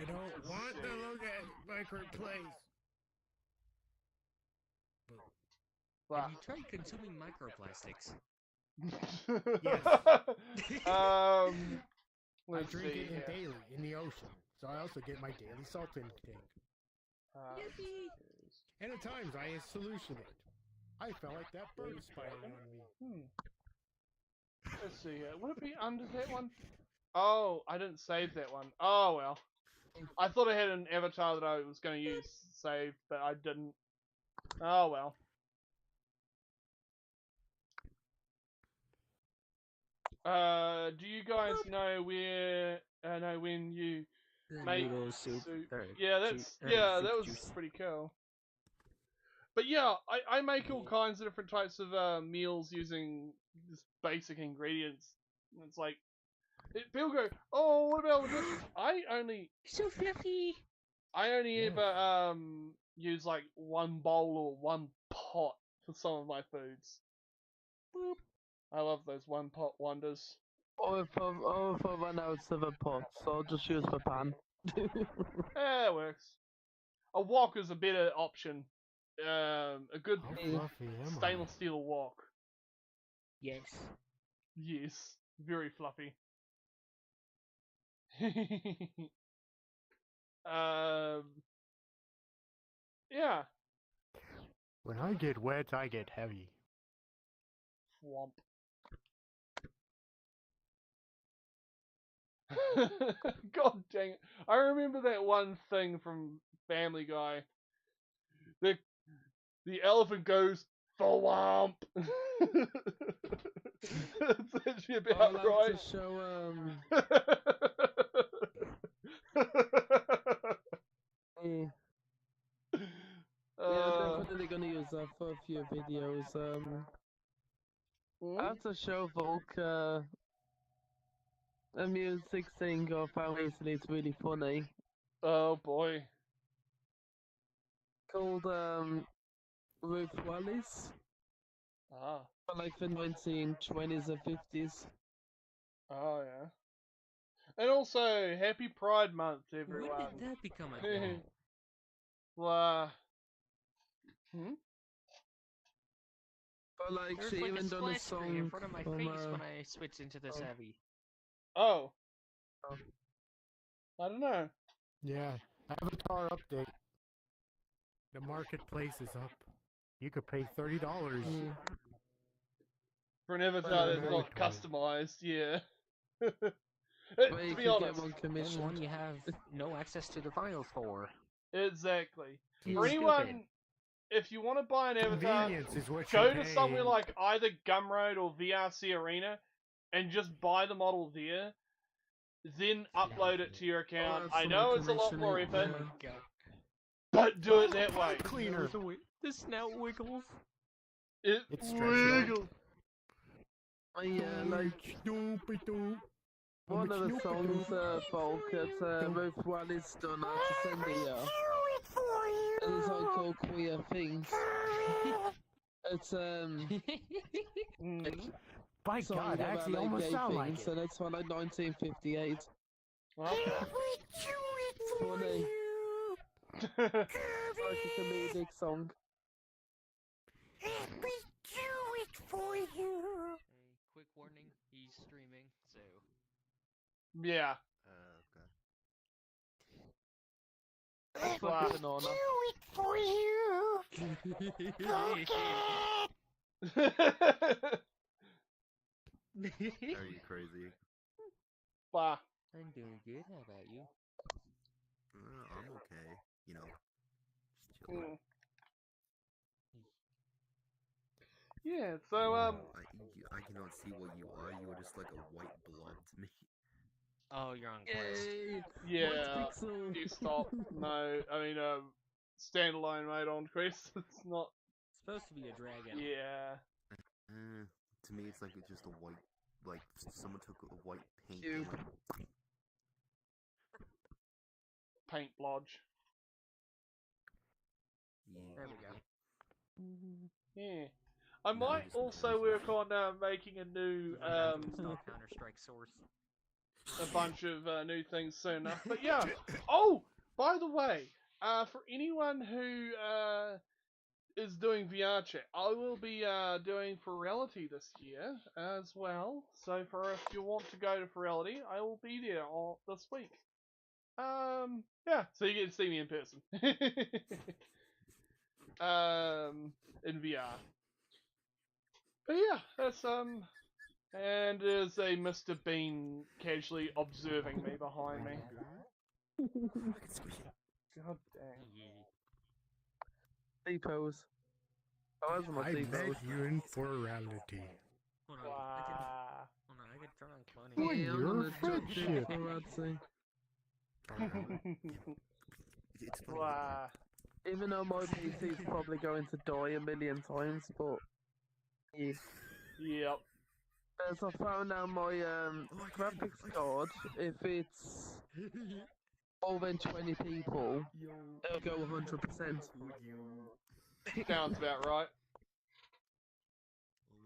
[SPEAKER 3] don't want to look at microplays.
[SPEAKER 4] Have you tried consuming microplastics?
[SPEAKER 3] I
[SPEAKER 1] Let's
[SPEAKER 3] drink
[SPEAKER 1] see
[SPEAKER 3] it
[SPEAKER 1] here.
[SPEAKER 3] daily in the ocean, so I also get my daily salt intake. And at times I solution it. I felt like that bird spider on me.
[SPEAKER 1] Let's see here. Would it be under that one? Oh, I didn't save that one. Oh well. I thought I had an avatar that I was going to use saved, but I didn't. Oh well. Do you guys know where? Know when you make
[SPEAKER 2] Noodle soup.
[SPEAKER 1] Yeah, that was pretty cool. But yeah, I make all kinds of different types of meals using just basic ingredients. And it's like people go, oh, what about all the dishes?
[SPEAKER 4] So fluffy.
[SPEAKER 1] I only ever use like one bowl or one pot for some of my foods. Boop. I love those one pot wonders.
[SPEAKER 2] Or if I run out of a pot, so I'll just use the pan.
[SPEAKER 1] Yeah, it works. A wok is a better option. A good stainless steel wok.
[SPEAKER 4] Yes.
[SPEAKER 1] Yes, very fluffy. Yeah.
[SPEAKER 3] When I get wet, I get heavy.
[SPEAKER 1] Swamp. God dang it. I remember that one thing from Family Guy. The elephant goes, thwomp. It's actually about right.
[SPEAKER 2] To show, I'm definitely gonna use that for a few videos. I have to show Volk, a music thing of how easily it's really funny.
[SPEAKER 1] Oh boy.
[SPEAKER 2] Called, Ruth Wallis.
[SPEAKER 1] Ah.
[SPEAKER 2] From like the 1920s or 50s.
[SPEAKER 1] Oh yeah. And also, happy Pride Month, everyone.
[SPEAKER 4] When did that become a thing?
[SPEAKER 1] Well,
[SPEAKER 2] But like,
[SPEAKER 4] There's
[SPEAKER 2] she
[SPEAKER 4] like
[SPEAKER 2] even
[SPEAKER 4] a
[SPEAKER 2] done
[SPEAKER 4] splash
[SPEAKER 2] a
[SPEAKER 4] screen in
[SPEAKER 2] song
[SPEAKER 4] front of my
[SPEAKER 2] from,
[SPEAKER 4] face when I switch into this heavy.
[SPEAKER 1] Oh. I don't know.
[SPEAKER 3] Yeah. Avatar update. The marketplace is up. You could pay $30.
[SPEAKER 1] For an avatar
[SPEAKER 2] Well,
[SPEAKER 1] that's not
[SPEAKER 3] avatar.
[SPEAKER 1] customized, yeah.
[SPEAKER 2] Well,
[SPEAKER 1] To
[SPEAKER 2] you
[SPEAKER 1] be
[SPEAKER 2] could
[SPEAKER 1] honest.
[SPEAKER 2] get one
[SPEAKER 4] And
[SPEAKER 2] commission.
[SPEAKER 4] one you have no access to the files for.
[SPEAKER 1] Exactly.
[SPEAKER 4] It's
[SPEAKER 1] For
[SPEAKER 4] stupid.
[SPEAKER 1] anyone, if you want to buy an avatar,
[SPEAKER 3] Convenience is what
[SPEAKER 1] go
[SPEAKER 3] you
[SPEAKER 1] to
[SPEAKER 3] pay.
[SPEAKER 1] somewhere like either Gumroad or VRC Arena and just buy the model there. Then upload it to your account.
[SPEAKER 2] that's
[SPEAKER 1] I
[SPEAKER 2] the
[SPEAKER 1] know
[SPEAKER 2] more
[SPEAKER 1] it's a lot more
[SPEAKER 2] commission,
[SPEAKER 1] effort,
[SPEAKER 2] yeah.
[SPEAKER 1] but do it that way.
[SPEAKER 3] Pipe cleaner.
[SPEAKER 4] The snout wiggles.
[SPEAKER 1] It
[SPEAKER 3] It's stretchable.
[SPEAKER 1] wiggles.
[SPEAKER 2] Like
[SPEAKER 3] Stupid.
[SPEAKER 2] one of the songs, folk, that Ruth Wallis done out to send the and it's all called Queer Things. It's
[SPEAKER 3] By
[SPEAKER 2] song
[SPEAKER 3] God,
[SPEAKER 2] about
[SPEAKER 3] actually
[SPEAKER 2] like
[SPEAKER 3] almost
[SPEAKER 2] gay
[SPEAKER 3] sound like
[SPEAKER 2] things,
[SPEAKER 3] it.
[SPEAKER 2] and it's from like 1958.
[SPEAKER 1] Well,
[SPEAKER 2] Funny. It's like a comedic song.
[SPEAKER 5] Let me do it for you.
[SPEAKER 6] Quick warning, he's streaming, so.
[SPEAKER 1] yeah.
[SPEAKER 5] Let me
[SPEAKER 1] Wow.
[SPEAKER 2] Banana.
[SPEAKER 5] do it for you. Okay.
[SPEAKER 7] Are you crazy?
[SPEAKER 1] Bah.
[SPEAKER 6] I'm doing good, how about you?
[SPEAKER 7] I'm okay. You know, just chilling.
[SPEAKER 1] Mm. Yeah, so,
[SPEAKER 7] I cannot see what you are. You are just like a white blob to me.
[SPEAKER 6] Oh, you're on quest.
[SPEAKER 2] Yay!
[SPEAKER 1] yeah,
[SPEAKER 2] White pixel.
[SPEAKER 1] you stop. No, I mean, standalone mode on Quest. It's not,
[SPEAKER 6] It's supposed to be a dragon.
[SPEAKER 1] yeah.
[SPEAKER 7] To me, it's like it's just a white, like someone took a white paint.
[SPEAKER 2] Cube.
[SPEAKER 7] And, like,
[SPEAKER 1] Paint Lodge.
[SPEAKER 6] There we go.
[SPEAKER 1] Yeah. I
[SPEAKER 7] No,
[SPEAKER 1] might
[SPEAKER 7] just
[SPEAKER 1] also work on making a new,
[SPEAKER 6] Install Counter-Strike source.
[SPEAKER 1] a bunch of new things soon enough. But yeah. Oh, by the way, for anyone who is doing VR chat, I will be doing Ferality this year as well. So for if you want to go to Ferality, I will be there all this week. Yeah, so you get to see me in person. In VR. But yeah, that's and there's a Mr. Bean casually observing me behind me. God dang.
[SPEAKER 2] T-pose. Oh, that's my
[SPEAKER 3] I
[SPEAKER 2] T-pose.
[SPEAKER 3] bet you in plurality.
[SPEAKER 6] Hold on,
[SPEAKER 1] Wow.
[SPEAKER 6] I could turn on cloning.
[SPEAKER 3] Boy,
[SPEAKER 2] Yeah, I'm
[SPEAKER 3] you're
[SPEAKER 2] gonna
[SPEAKER 3] a
[SPEAKER 2] jump
[SPEAKER 3] friendship.
[SPEAKER 2] in for Ratsy.
[SPEAKER 7] it's funny.
[SPEAKER 1] Wow.
[SPEAKER 2] Even though my PC's probably going to die a million times, but yeah.
[SPEAKER 1] Yep.
[SPEAKER 2] As I found out my graphics card, if it's more than 20 people, it'll go 100%.
[SPEAKER 1] Sounds about right.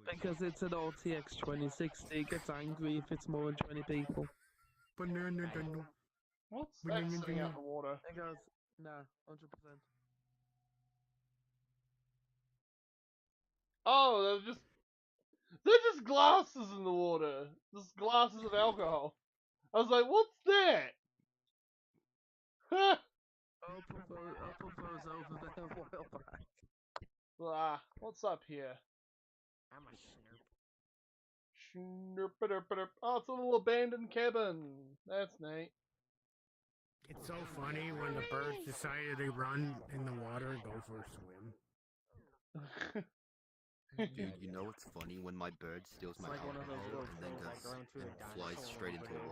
[SPEAKER 2] Because it's an RTX 2060, it gets angry if it's more than 20 people.
[SPEAKER 3] Banana.
[SPEAKER 1] What's that sitting out in the water?
[SPEAKER 2] It goes, nah, 100%.
[SPEAKER 1] Oh, they're just glasses in the water. Just glasses of alcohol. I was like, what's that?
[SPEAKER 2] I'll put those over there a while back.
[SPEAKER 1] What's up here?
[SPEAKER 6] I'm a snurp.
[SPEAKER 1] Snurp-a-derp-a-derp. Oh, it's a little abandoned cabin. That's neat.
[SPEAKER 3] It's so funny when the birds decided to run in the water and go for a swim.
[SPEAKER 7] Dude, you know what's funny? When my bird steals
[SPEAKER 6] It's
[SPEAKER 7] my
[SPEAKER 6] like one of those
[SPEAKER 7] alcohol
[SPEAKER 6] little
[SPEAKER 7] and then
[SPEAKER 6] things that
[SPEAKER 7] goes
[SPEAKER 6] grow into a
[SPEAKER 7] and flies
[SPEAKER 6] dinosaur
[SPEAKER 7] straight
[SPEAKER 6] and
[SPEAKER 7] into
[SPEAKER 6] put it
[SPEAKER 7] the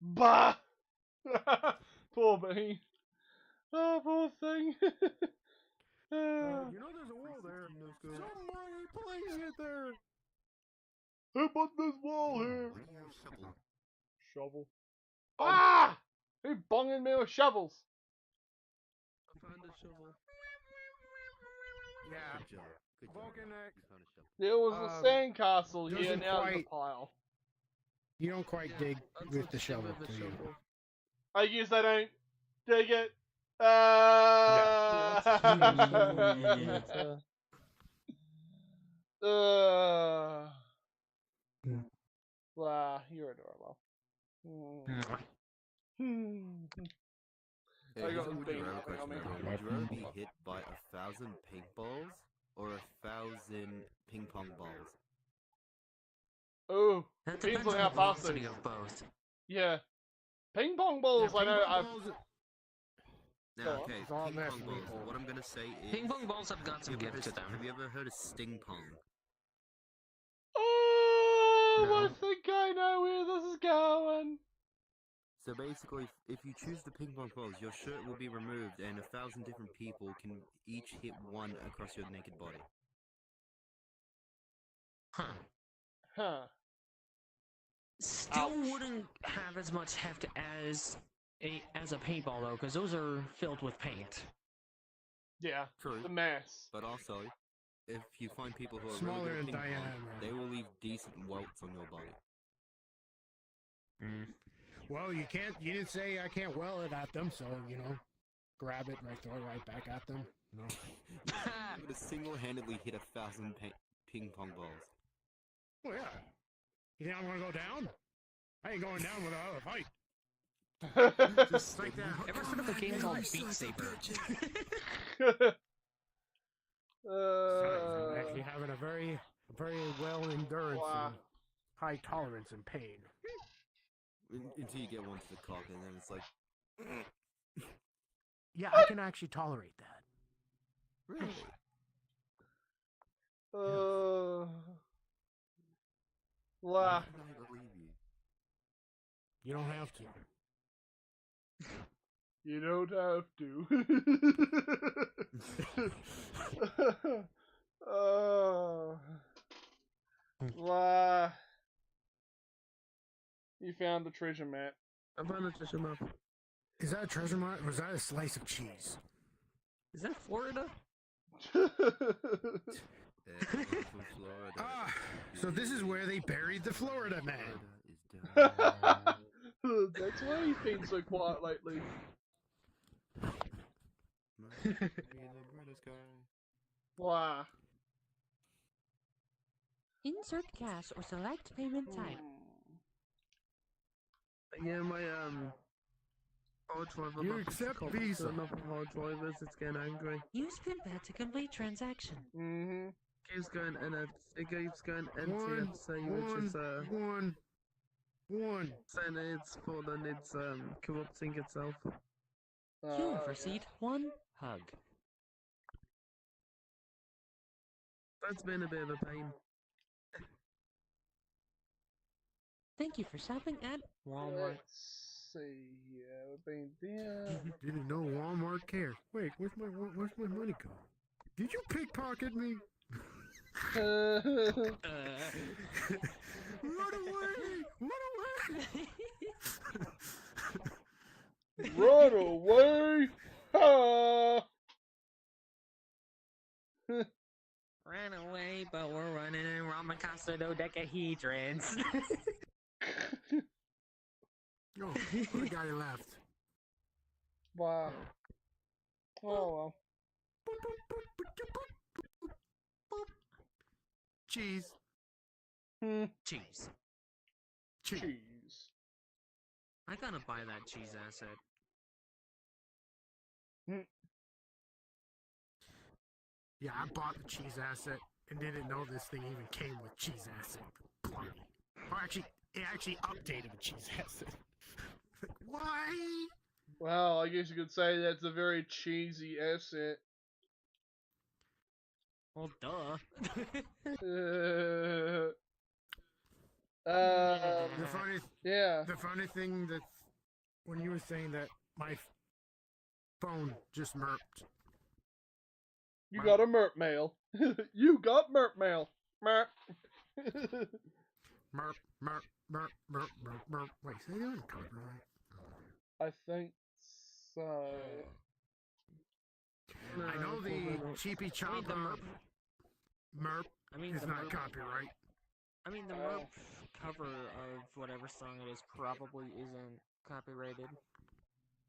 [SPEAKER 6] in
[SPEAKER 7] water.
[SPEAKER 1] Bah! Poor Bean. Oh, poor thing.
[SPEAKER 3] You know there's a wall there. Somebody place it there.
[SPEAKER 1] Who put this wall here?
[SPEAKER 7] Why do you have a shovel?
[SPEAKER 1] Shovel. Ah! Who bonging me with shovels?
[SPEAKER 2] I found a shovel.
[SPEAKER 3] Yeah.
[SPEAKER 7] Good job. Good job.
[SPEAKER 3] Volcanic.
[SPEAKER 7] You found a shovel.
[SPEAKER 1] There was a sandcastle here,
[SPEAKER 3] doesn't
[SPEAKER 1] now there's a
[SPEAKER 3] quite-
[SPEAKER 1] pile.
[SPEAKER 3] You don't quite dig with the shovel,
[SPEAKER 2] With the
[SPEAKER 3] do you?
[SPEAKER 2] shovel.
[SPEAKER 1] I guess I don't dig it.
[SPEAKER 2] Yeah, that's
[SPEAKER 1] You're adorable.
[SPEAKER 7] Hey,
[SPEAKER 1] I
[SPEAKER 7] here's
[SPEAKER 1] got
[SPEAKER 7] a
[SPEAKER 1] the
[SPEAKER 7] would
[SPEAKER 1] big
[SPEAKER 7] you rather
[SPEAKER 1] thing on
[SPEAKER 7] question,
[SPEAKER 1] me.
[SPEAKER 7] everyone. Would you rather be hit by 1,000 paintballs or 1,000 ping pong balls?
[SPEAKER 1] Oh,
[SPEAKER 4] That
[SPEAKER 1] depends
[SPEAKER 4] depends
[SPEAKER 1] on
[SPEAKER 4] on
[SPEAKER 1] how
[SPEAKER 4] the
[SPEAKER 1] fast they
[SPEAKER 4] velocity
[SPEAKER 1] go.
[SPEAKER 4] of both.
[SPEAKER 1] Yeah. Ping pong
[SPEAKER 3] Yeah,
[SPEAKER 1] balls, I
[SPEAKER 3] ping
[SPEAKER 1] know.
[SPEAKER 3] pong balls.
[SPEAKER 7] Now,
[SPEAKER 1] Go on.
[SPEAKER 7] okay,
[SPEAKER 3] It's all
[SPEAKER 7] ping
[SPEAKER 3] mess,
[SPEAKER 7] pong balls.
[SPEAKER 3] people.
[SPEAKER 7] What I'm gonna say is,
[SPEAKER 4] Ping pong balls have got some gift to them.
[SPEAKER 7] have you ever heard of sting pong?
[SPEAKER 1] Oh,
[SPEAKER 4] No.
[SPEAKER 1] I think I know where this is going.
[SPEAKER 7] So basically, if you choose the ping pong balls, your shirt will be removed, and 1,000 different people can each hit one across your naked body.
[SPEAKER 4] Huh.
[SPEAKER 1] Huh.
[SPEAKER 4] Still
[SPEAKER 1] Ouch.
[SPEAKER 4] wouldn't have as much heft as a paintball though, because those are filled with paint.
[SPEAKER 1] Yeah.
[SPEAKER 7] True.
[SPEAKER 1] The mess.
[SPEAKER 7] But also, if you find people who are
[SPEAKER 3] Smaller
[SPEAKER 7] really
[SPEAKER 3] in
[SPEAKER 7] good at ping pong,
[SPEAKER 3] diameter.
[SPEAKER 7] they will leave decent welts on your body.
[SPEAKER 3] Well, you didn't say I can't well it at them, so, grab it and throw it right back at them. No.
[SPEAKER 7] I'm gonna single-handedly hit 1,000 ping pong balls.
[SPEAKER 3] Oh, yeah. You think I'm gonna go down? I ain't going down without a fight. Just like that.
[SPEAKER 4] Ever heard of a game called Beat Saber?
[SPEAKER 3] I'm actually having a very well endurance
[SPEAKER 1] Wow.
[SPEAKER 3] and high tolerance in pain.
[SPEAKER 7] Until you get one to the cock, and then it's like,
[SPEAKER 3] Yeah, I can actually tolerate that.
[SPEAKER 7] really?
[SPEAKER 1] Wow.
[SPEAKER 7] Why can't I believe you?
[SPEAKER 3] You don't have to.
[SPEAKER 1] You don't have to. Oh. Wow. You found the treasure map.
[SPEAKER 2] I found a treasure map.
[SPEAKER 3] Is that a treasure map or is that a slice of cheese?
[SPEAKER 4] Is that Florida?
[SPEAKER 7] Yeah, I'm from Florida.
[SPEAKER 3] Ah, so this is where they buried the Florida man.
[SPEAKER 7] Florida is down.
[SPEAKER 1] That's why he's been so quiet lately. Wow.
[SPEAKER 8] Insert cash or select payment type.
[SPEAKER 2] Yeah, my hard drive.
[SPEAKER 3] You
[SPEAKER 2] about to
[SPEAKER 3] accept
[SPEAKER 2] cop
[SPEAKER 3] Visa.
[SPEAKER 2] to another hard drive as it's getting angry.
[SPEAKER 8] Use PinPad to complete transaction.
[SPEAKER 1] Mm-hmm.
[SPEAKER 2] Keeps going NF. It keeps going NTFC, which is
[SPEAKER 3] one.
[SPEAKER 2] saying it's full and it's corrupting itself.
[SPEAKER 8] You have received one hug.
[SPEAKER 2] That's been a bit of a pain.
[SPEAKER 8] Thank you for shopping at Walmart.
[SPEAKER 1] Let's see here. We've been there.
[SPEAKER 3] Didn't know Walmart cared. Wait, where's my money go? Did you pickpocket me? Run away!
[SPEAKER 1] Run away! Ha!
[SPEAKER 4] Ran away, but we're running in Ramakasa dodecahedrons.
[SPEAKER 3] Oh, the guy left.
[SPEAKER 1] Wow. Oh well.
[SPEAKER 3] Cheese.
[SPEAKER 4] Cheese.
[SPEAKER 1] Cheese.
[SPEAKER 4] I gotta buy that cheese asset.
[SPEAKER 3] Yeah, I bought the cheese asset and didn't know this thing even came with cheese asset. Or actually, it actually updated the cheese asset. Why?
[SPEAKER 1] Well, I guess you could say that's a very cheesy asset.
[SPEAKER 4] Well, duh.
[SPEAKER 3] The funny,
[SPEAKER 1] Yeah.
[SPEAKER 3] the funny thing that when you were saying that my phone just merped.
[SPEAKER 1] You got a merp mail. You got merp mail. Merp.
[SPEAKER 3] Merp. Wait, say that on copyright?
[SPEAKER 1] I think so.
[SPEAKER 3] I know the cheapy chopper merp
[SPEAKER 4] I mean,
[SPEAKER 3] is
[SPEAKER 4] the
[SPEAKER 3] not
[SPEAKER 4] merp-
[SPEAKER 3] copyright.
[SPEAKER 4] I mean, the merp cover of whatever song it is probably isn't copyrighted.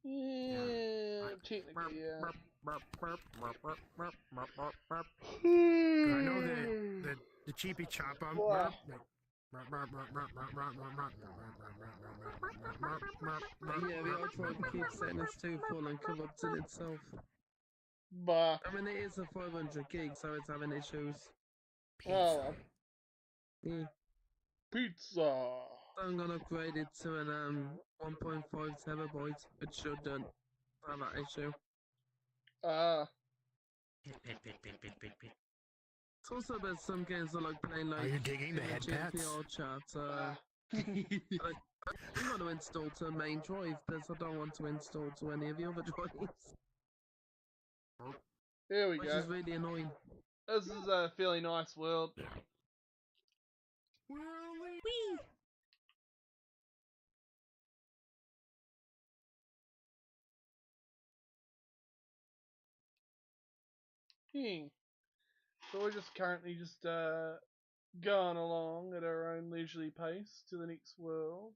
[SPEAKER 1] Yeah, technically, yeah.
[SPEAKER 3] I know the cheapy chopper merp.
[SPEAKER 2] Yeah, the hard drive keeps saying it's too full and corrupting itself.
[SPEAKER 1] Bah.
[SPEAKER 2] I mean, it is a 500 gig, so it's having issues.
[SPEAKER 1] Oh, well.
[SPEAKER 2] Yeah.
[SPEAKER 1] Pizza.
[SPEAKER 2] So I'm gonna upgrade it to an 1.5 terabyte, which shouldn't have that issue. It's also about some games that like playing like
[SPEAKER 3] Are you digging the
[SPEAKER 2] in
[SPEAKER 3] head pats?
[SPEAKER 2] GPR chat. I'm gonna install to main drive because I don't want to install to any of the other drives,
[SPEAKER 1] Here we
[SPEAKER 2] which
[SPEAKER 1] go.
[SPEAKER 2] is really annoying.
[SPEAKER 1] This is a fairly nice world.
[SPEAKER 8] Whee!
[SPEAKER 1] So we're just currently just going along at our own leisurely pace to the next world.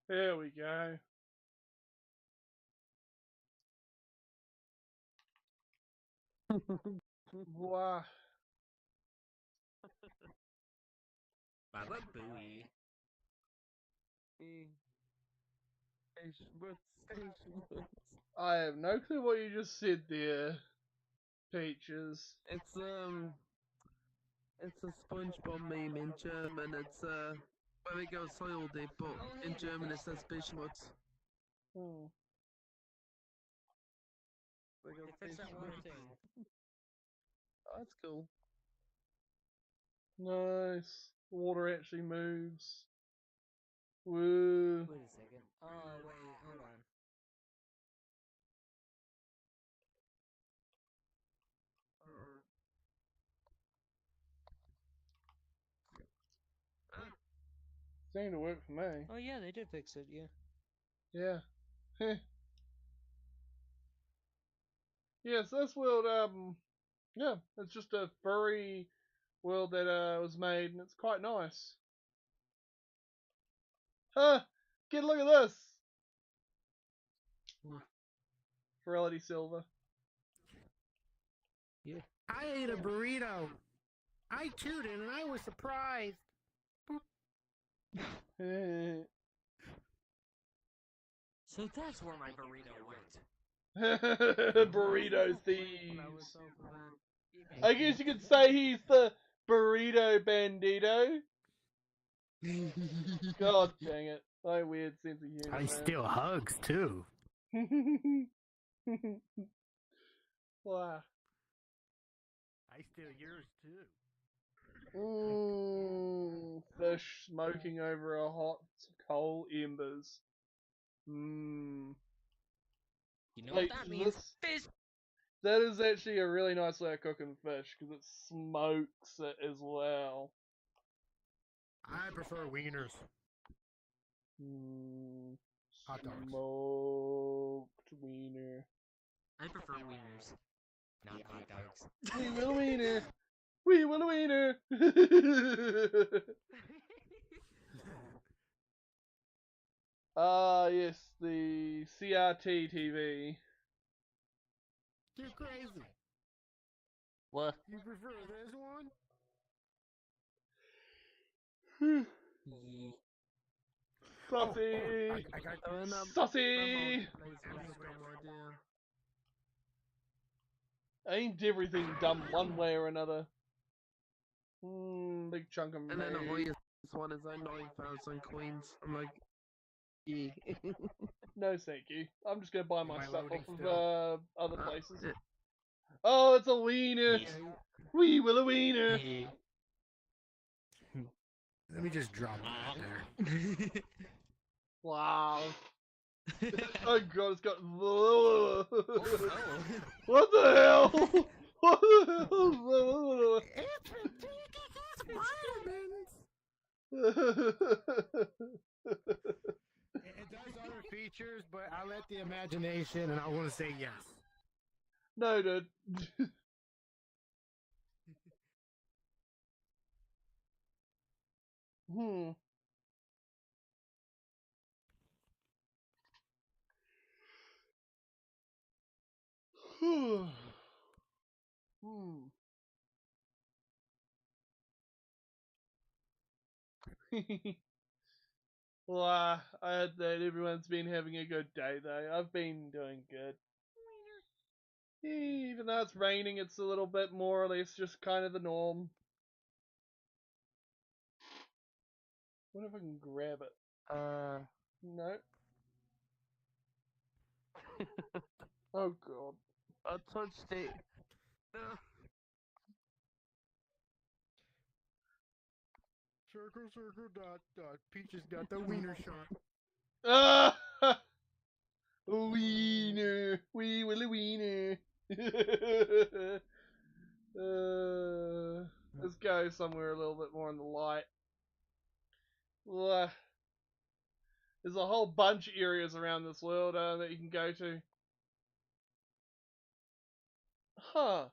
[SPEAKER 1] There we go. Wow.
[SPEAKER 6] Baba Booey.
[SPEAKER 1] I have no clue what you just said there, Peaches.
[SPEAKER 2] It's a SpongeBob meme in German. It's where it goes soiled it, but in German it says Bischmutz.
[SPEAKER 1] Hmm.
[SPEAKER 2] There goes
[SPEAKER 6] They fixed that one
[SPEAKER 2] Bischmutz.
[SPEAKER 6] thing.
[SPEAKER 2] Oh, that's cool.
[SPEAKER 1] Nice. Water actually moves. Woo.
[SPEAKER 6] Wait a second. Oh, wait, hold on.
[SPEAKER 1] Seemed to work for me.
[SPEAKER 8] Oh yeah, they did fix it, yeah.
[SPEAKER 1] Yeah. Heh. Yes, this world, yeah, it's just a furry world that was made, and it's quite nice. Huh! Get a look at this! Reality Silver.
[SPEAKER 3] I ate a burrito. I too did, and I was surprised.
[SPEAKER 6] So that's where my burrito went.
[SPEAKER 1] Burrito thieves. I guess you could say he's the burrito bandito. God dang it. My weird sense of humor.
[SPEAKER 3] I steal hugs too.
[SPEAKER 1] Wow.
[SPEAKER 3] I steal yours too.
[SPEAKER 1] Fish smoking over a hot coal embers. Mmm.
[SPEAKER 6] You know
[SPEAKER 1] Like,
[SPEAKER 6] what that means? Fish!
[SPEAKER 1] That is actually a really nice way of cooking fish because it smokes it as well.
[SPEAKER 3] I prefer wieners. Hot dogs.
[SPEAKER 1] Smoked wiener.
[SPEAKER 6] I prefer wieners, not hot dogs.
[SPEAKER 1] We will wiener. We will wiener. Yes, the CRT TV.
[SPEAKER 3] You're crazy.
[SPEAKER 6] What?
[SPEAKER 3] You prefer this one?
[SPEAKER 1] Saucy.
[SPEAKER 3] I got
[SPEAKER 1] Saucy. Ain't everything dumb one way or another? Big chunk of
[SPEAKER 2] And then the
[SPEAKER 1] meat.
[SPEAKER 2] highest one is like 9,000 coins. I'm like, yeah.
[SPEAKER 1] No, thank you. I'm just gonna buy my
[SPEAKER 3] Am I
[SPEAKER 1] stuff
[SPEAKER 3] loading
[SPEAKER 1] off
[SPEAKER 3] still?
[SPEAKER 1] of other places.
[SPEAKER 2] Yeah.
[SPEAKER 1] Oh, it's a wiener.
[SPEAKER 6] Yeah.
[SPEAKER 1] We will a wiener.
[SPEAKER 3] Let me just drop that there.
[SPEAKER 1] Wow. Oh god, it's got.
[SPEAKER 6] Oh.
[SPEAKER 1] What the hell? What the hell?
[SPEAKER 5] It's ridiculous vitamins.
[SPEAKER 3] It does other features, but I let the imagination, and I want to say yes.
[SPEAKER 1] No, dude. Hmm. Hmm. Well, I heard that everyone's been having a good day, though. I've been doing good. Even though it's raining, it's a little bit more or less just kind of the norm. What if I can grab it? No. Oh, God.
[SPEAKER 2] I touched it.
[SPEAKER 3] Circle, circle, dot, dot. Peaches got the wiener shot.
[SPEAKER 1] Ah! Wiener. Wee willy wiener. Let's go somewhere a little bit more in the light. There's a whole bunch of areas around this world that you can go to. Huh.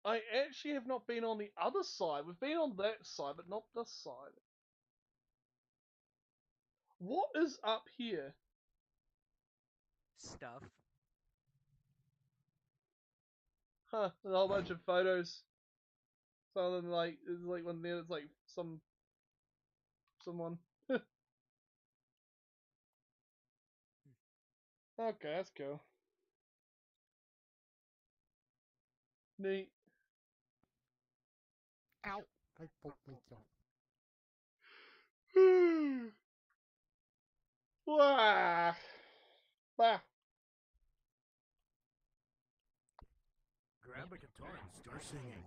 [SPEAKER 1] I actually have not been on the other side. We've been on that side, but not this side. What is up here?
[SPEAKER 6] Stuff.
[SPEAKER 1] Huh, a whole bunch of photos. Some of them there's like one there that's like someone. Okay, that's cool. Neat.
[SPEAKER 3] Ow! I poked myself.
[SPEAKER 1] Wah. Bah.
[SPEAKER 3] Grab a guitar and start singing.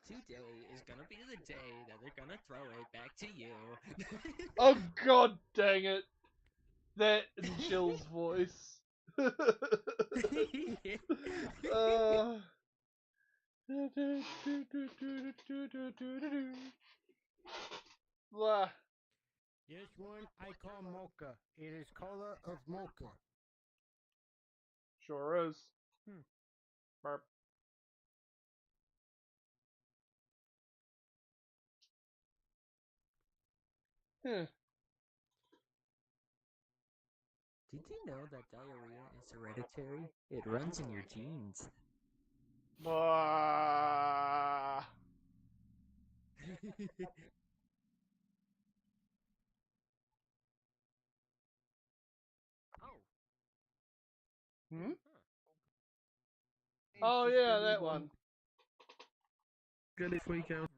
[SPEAKER 6] Today is gonna be the day that they're gonna throw it back to you.
[SPEAKER 1] Oh, God dang it. That in Jill's voice. Blah.
[SPEAKER 3] This one I call mocha. It is color of mocha.
[SPEAKER 1] Sure is. Burp. Huh.
[SPEAKER 6] Did you know that diarrhea is hereditary? It runs in your genes.
[SPEAKER 1] Blah. Hmm? Oh yeah, that one.
[SPEAKER 2] Gonna freak out.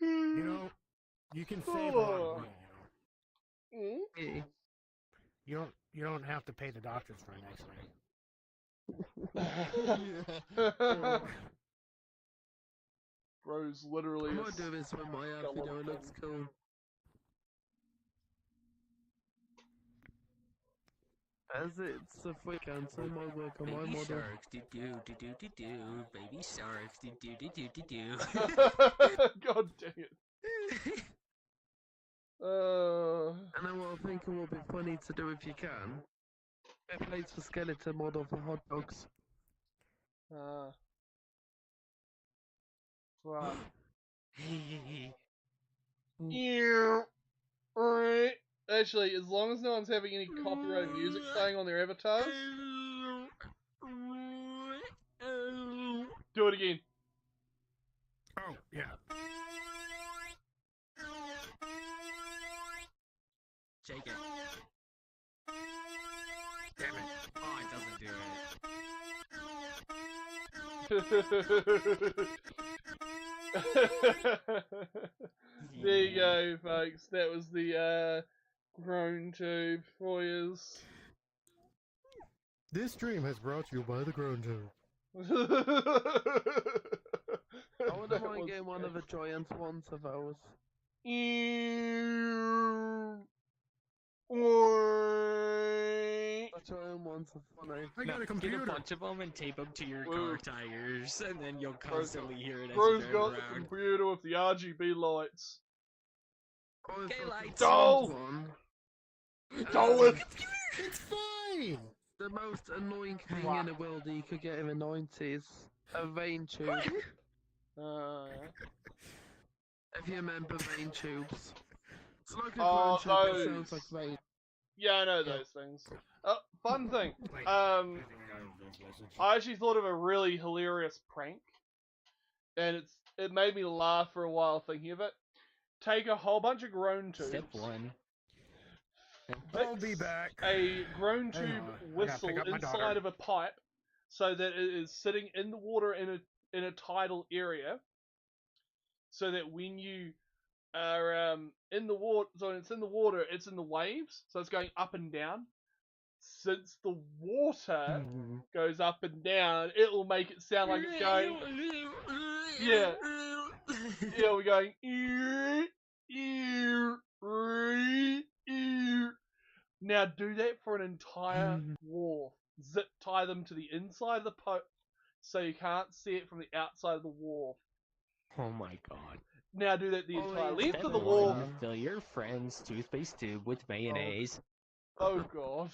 [SPEAKER 3] You know, you can save a lot of money.
[SPEAKER 2] Hey.
[SPEAKER 3] You don't have to pay the doctors for an X-ray.
[SPEAKER 1] Bro's literally.
[SPEAKER 2] I might do this with my outfit, though. It looks cool. As it's a free count, so it might work on my
[SPEAKER 6] Baby
[SPEAKER 2] model.
[SPEAKER 6] sharks, do do do do do do. Baby sharks, do do do do do do.
[SPEAKER 1] God dang it.
[SPEAKER 2] And then what I think it would be funny to do if you can, replace the skeleton model for hot dogs.
[SPEAKER 1] Right. Alright. Actually, as long as no one's having any copyrighted music playing on their avatars. Do it again.
[SPEAKER 3] Oh, yeah.
[SPEAKER 6] Shake it. Damn it. Oh, it doesn't do it.
[SPEAKER 1] There you go, folks. That was the groan tube for yous.
[SPEAKER 3] This stream has brought to you by the Grown Tube.
[SPEAKER 2] I wouldn't mind getting one of the giant ones of ours. That's your own ones are funny.
[SPEAKER 3] I got a
[SPEAKER 4] Get
[SPEAKER 3] computer.
[SPEAKER 4] a bunch of them and tape them to your car tires, and then you'll constantly hear it as you
[SPEAKER 1] Bro's
[SPEAKER 4] drive
[SPEAKER 1] got the
[SPEAKER 4] around.
[SPEAKER 1] computer with the RGB lights.
[SPEAKER 2] I've
[SPEAKER 4] Okay,
[SPEAKER 2] got the
[SPEAKER 4] lights.
[SPEAKER 1] Dole!
[SPEAKER 2] one.
[SPEAKER 1] Dole it!
[SPEAKER 3] It's fine.
[SPEAKER 2] The most annoying thing in the world that you could get in the 90s. A vein tube. If you remember vein tubes. It's like a
[SPEAKER 1] Oh,
[SPEAKER 2] ground tube, but it
[SPEAKER 1] those.
[SPEAKER 2] sounds like vein.
[SPEAKER 1] Yeah, I know
[SPEAKER 3] Yeah.
[SPEAKER 1] those things. Fun thing.
[SPEAKER 3] Like,
[SPEAKER 1] I actually thought of a really hilarious prank, and it made me laugh for a while thinking of it. Take a whole bunch of groan tubes.
[SPEAKER 4] Step 1.
[SPEAKER 3] I'll be back.
[SPEAKER 1] A groan
[SPEAKER 3] Hang
[SPEAKER 1] tube
[SPEAKER 3] on, I gotta
[SPEAKER 1] whistle
[SPEAKER 3] pick up my
[SPEAKER 1] inside
[SPEAKER 3] daughter.
[SPEAKER 1] of a pipe, so that it is sitting in the water in a tidal area, so that when you are in the water, so when it's in the water, it's in the waves, so it's going up and down. Since the water goes up and down, it will make it sound like it's going. Yeah, yeah, we're going. Now do that for an entire wharf. Zip tie them to the inside of the pipe, so you can't see it from the outside of the wharf.
[SPEAKER 4] Oh my god.
[SPEAKER 1] Now do that the entire length
[SPEAKER 4] Step
[SPEAKER 1] of the
[SPEAKER 4] 1.
[SPEAKER 1] wharf.
[SPEAKER 4] Fill your friend's toothpaste tube with mayonnaise.
[SPEAKER 1] Oh god.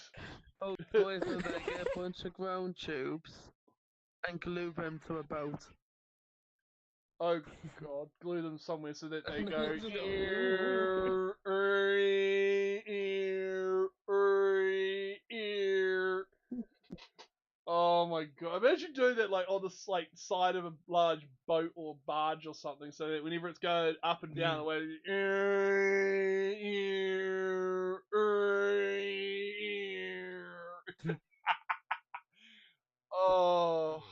[SPEAKER 2] Oh, boys, and then get a bunch of ground tubes and glue them to a boat.
[SPEAKER 1] Oh god. Glue them somewhere so that they go. Oh my god. Imagine doing that like on the side of a large boat or barge or something, so that whenever it's going up and down the way, oh.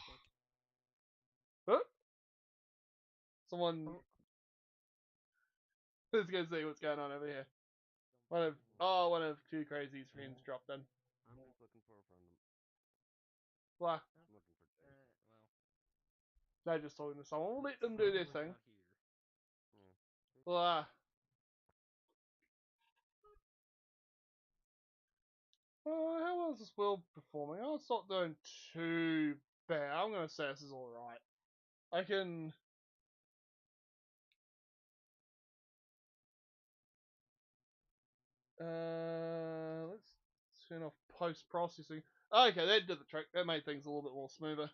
[SPEAKER 1] Huh? Someone. Let's go see what's going on over here. One of Two Crazy's friends dropped in.
[SPEAKER 7] I'm just looking for a friend.
[SPEAKER 1] Blah.
[SPEAKER 7] I'm looking for Dave.
[SPEAKER 1] They're just talking to someone. We'll let them do their thing.
[SPEAKER 7] Yeah.
[SPEAKER 1] Blah. How well is this world performing? Oh, it's not doing too bad. I'm gonna say this is alright. I can. Let's turn off post processing. Okay, that did the trick. That made things a little bit more smoother.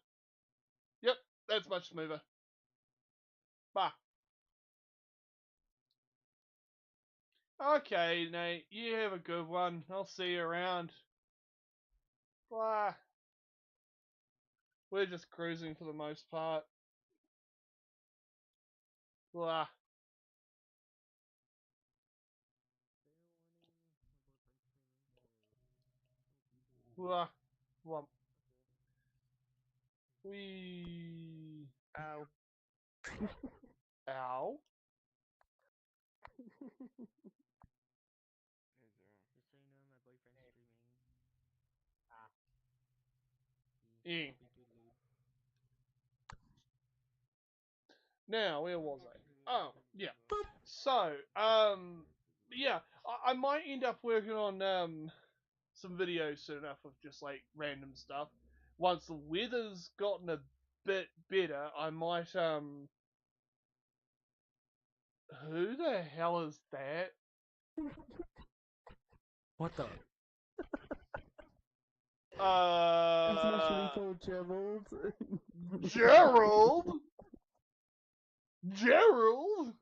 [SPEAKER 1] Yep, that's much smoother. Bah. Okay, Nate, you have a good one. I'll see you around. Blah. We're just cruising for the most part. Blah. Blah. Blah. Wee.
[SPEAKER 2] Ow.
[SPEAKER 1] Ow. Eh. Now, where was I? Oh, yeah. So, yeah, I might end up working on some videos soon enough of just like random stuff. Once the weather's gotten a bit better, I might who the hell is that?
[SPEAKER 6] What the?
[SPEAKER 2] It's literally called Gerald.
[SPEAKER 1] Gerald? Gerald?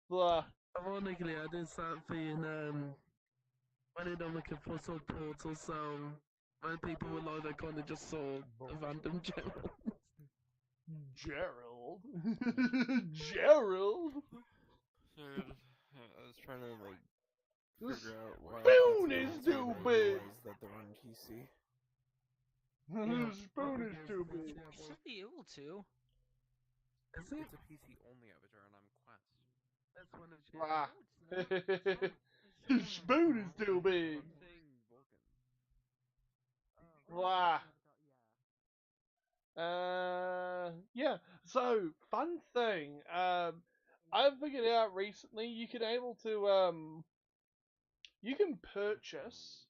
[SPEAKER 1] Blah.
[SPEAKER 2] Ironically, I did start being when it on like a puzzle portal, so when people were like, they kind of just saw a random Gerald.
[SPEAKER 1] Gerald? Gerald?
[SPEAKER 7] I was trying to like
[SPEAKER 1] This
[SPEAKER 7] figure out why
[SPEAKER 1] spoon is too big.
[SPEAKER 7] that they're on PC.
[SPEAKER 1] The spoon is too big.
[SPEAKER 4] You should be able to.
[SPEAKER 2] Is it?
[SPEAKER 7] It's a PC only avatar and I'm Quest.
[SPEAKER 2] That's one of
[SPEAKER 1] Blah.
[SPEAKER 2] Gerald.
[SPEAKER 1] The spoon is too big.
[SPEAKER 7] I'm saying Vulcan.
[SPEAKER 1] Blah. Yeah. So, fun thing. I've figured out recently you can purchase,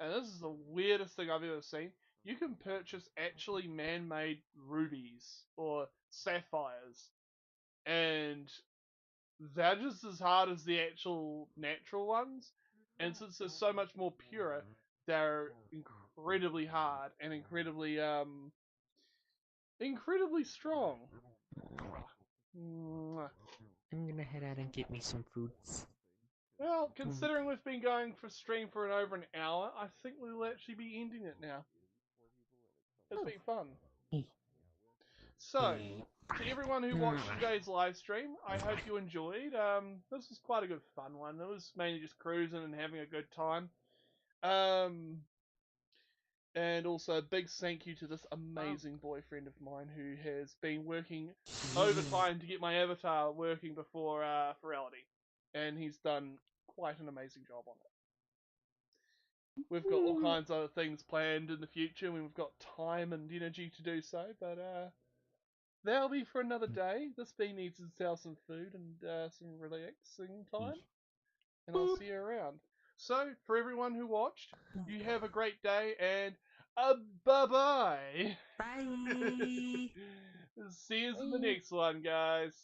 [SPEAKER 1] and this is the weirdest thing I've ever seen. You can purchase actually man-made rubies or sapphires, and they're just as hard as the actual natural ones. And since they're so much more pure, they're incredibly hard and incredibly strong. Mwah.
[SPEAKER 6] I'm gonna head out and get me some foods.
[SPEAKER 1] Well, considering we've been going for stream for over an hour, I think we will actually be ending it now. It's been fun. So, to everyone who watched today's live stream, I hope you enjoyed. This was quite a good fun one. It was mainly just cruising and having a good time. And also a big thank you to this amazing boyfriend of mine who has been working overtime to get my avatar working before Ferality. And he's done quite an amazing job on it. We've got all kinds of things planned in the future, and we've got time and energy to do so, but that'll be for another day. This bee needs itself some food and some relaxing time, and I'll see you around. So, for everyone who watched, you have a great day, and bye-bye!
[SPEAKER 6] Bye!
[SPEAKER 1] See you in the next one, guys.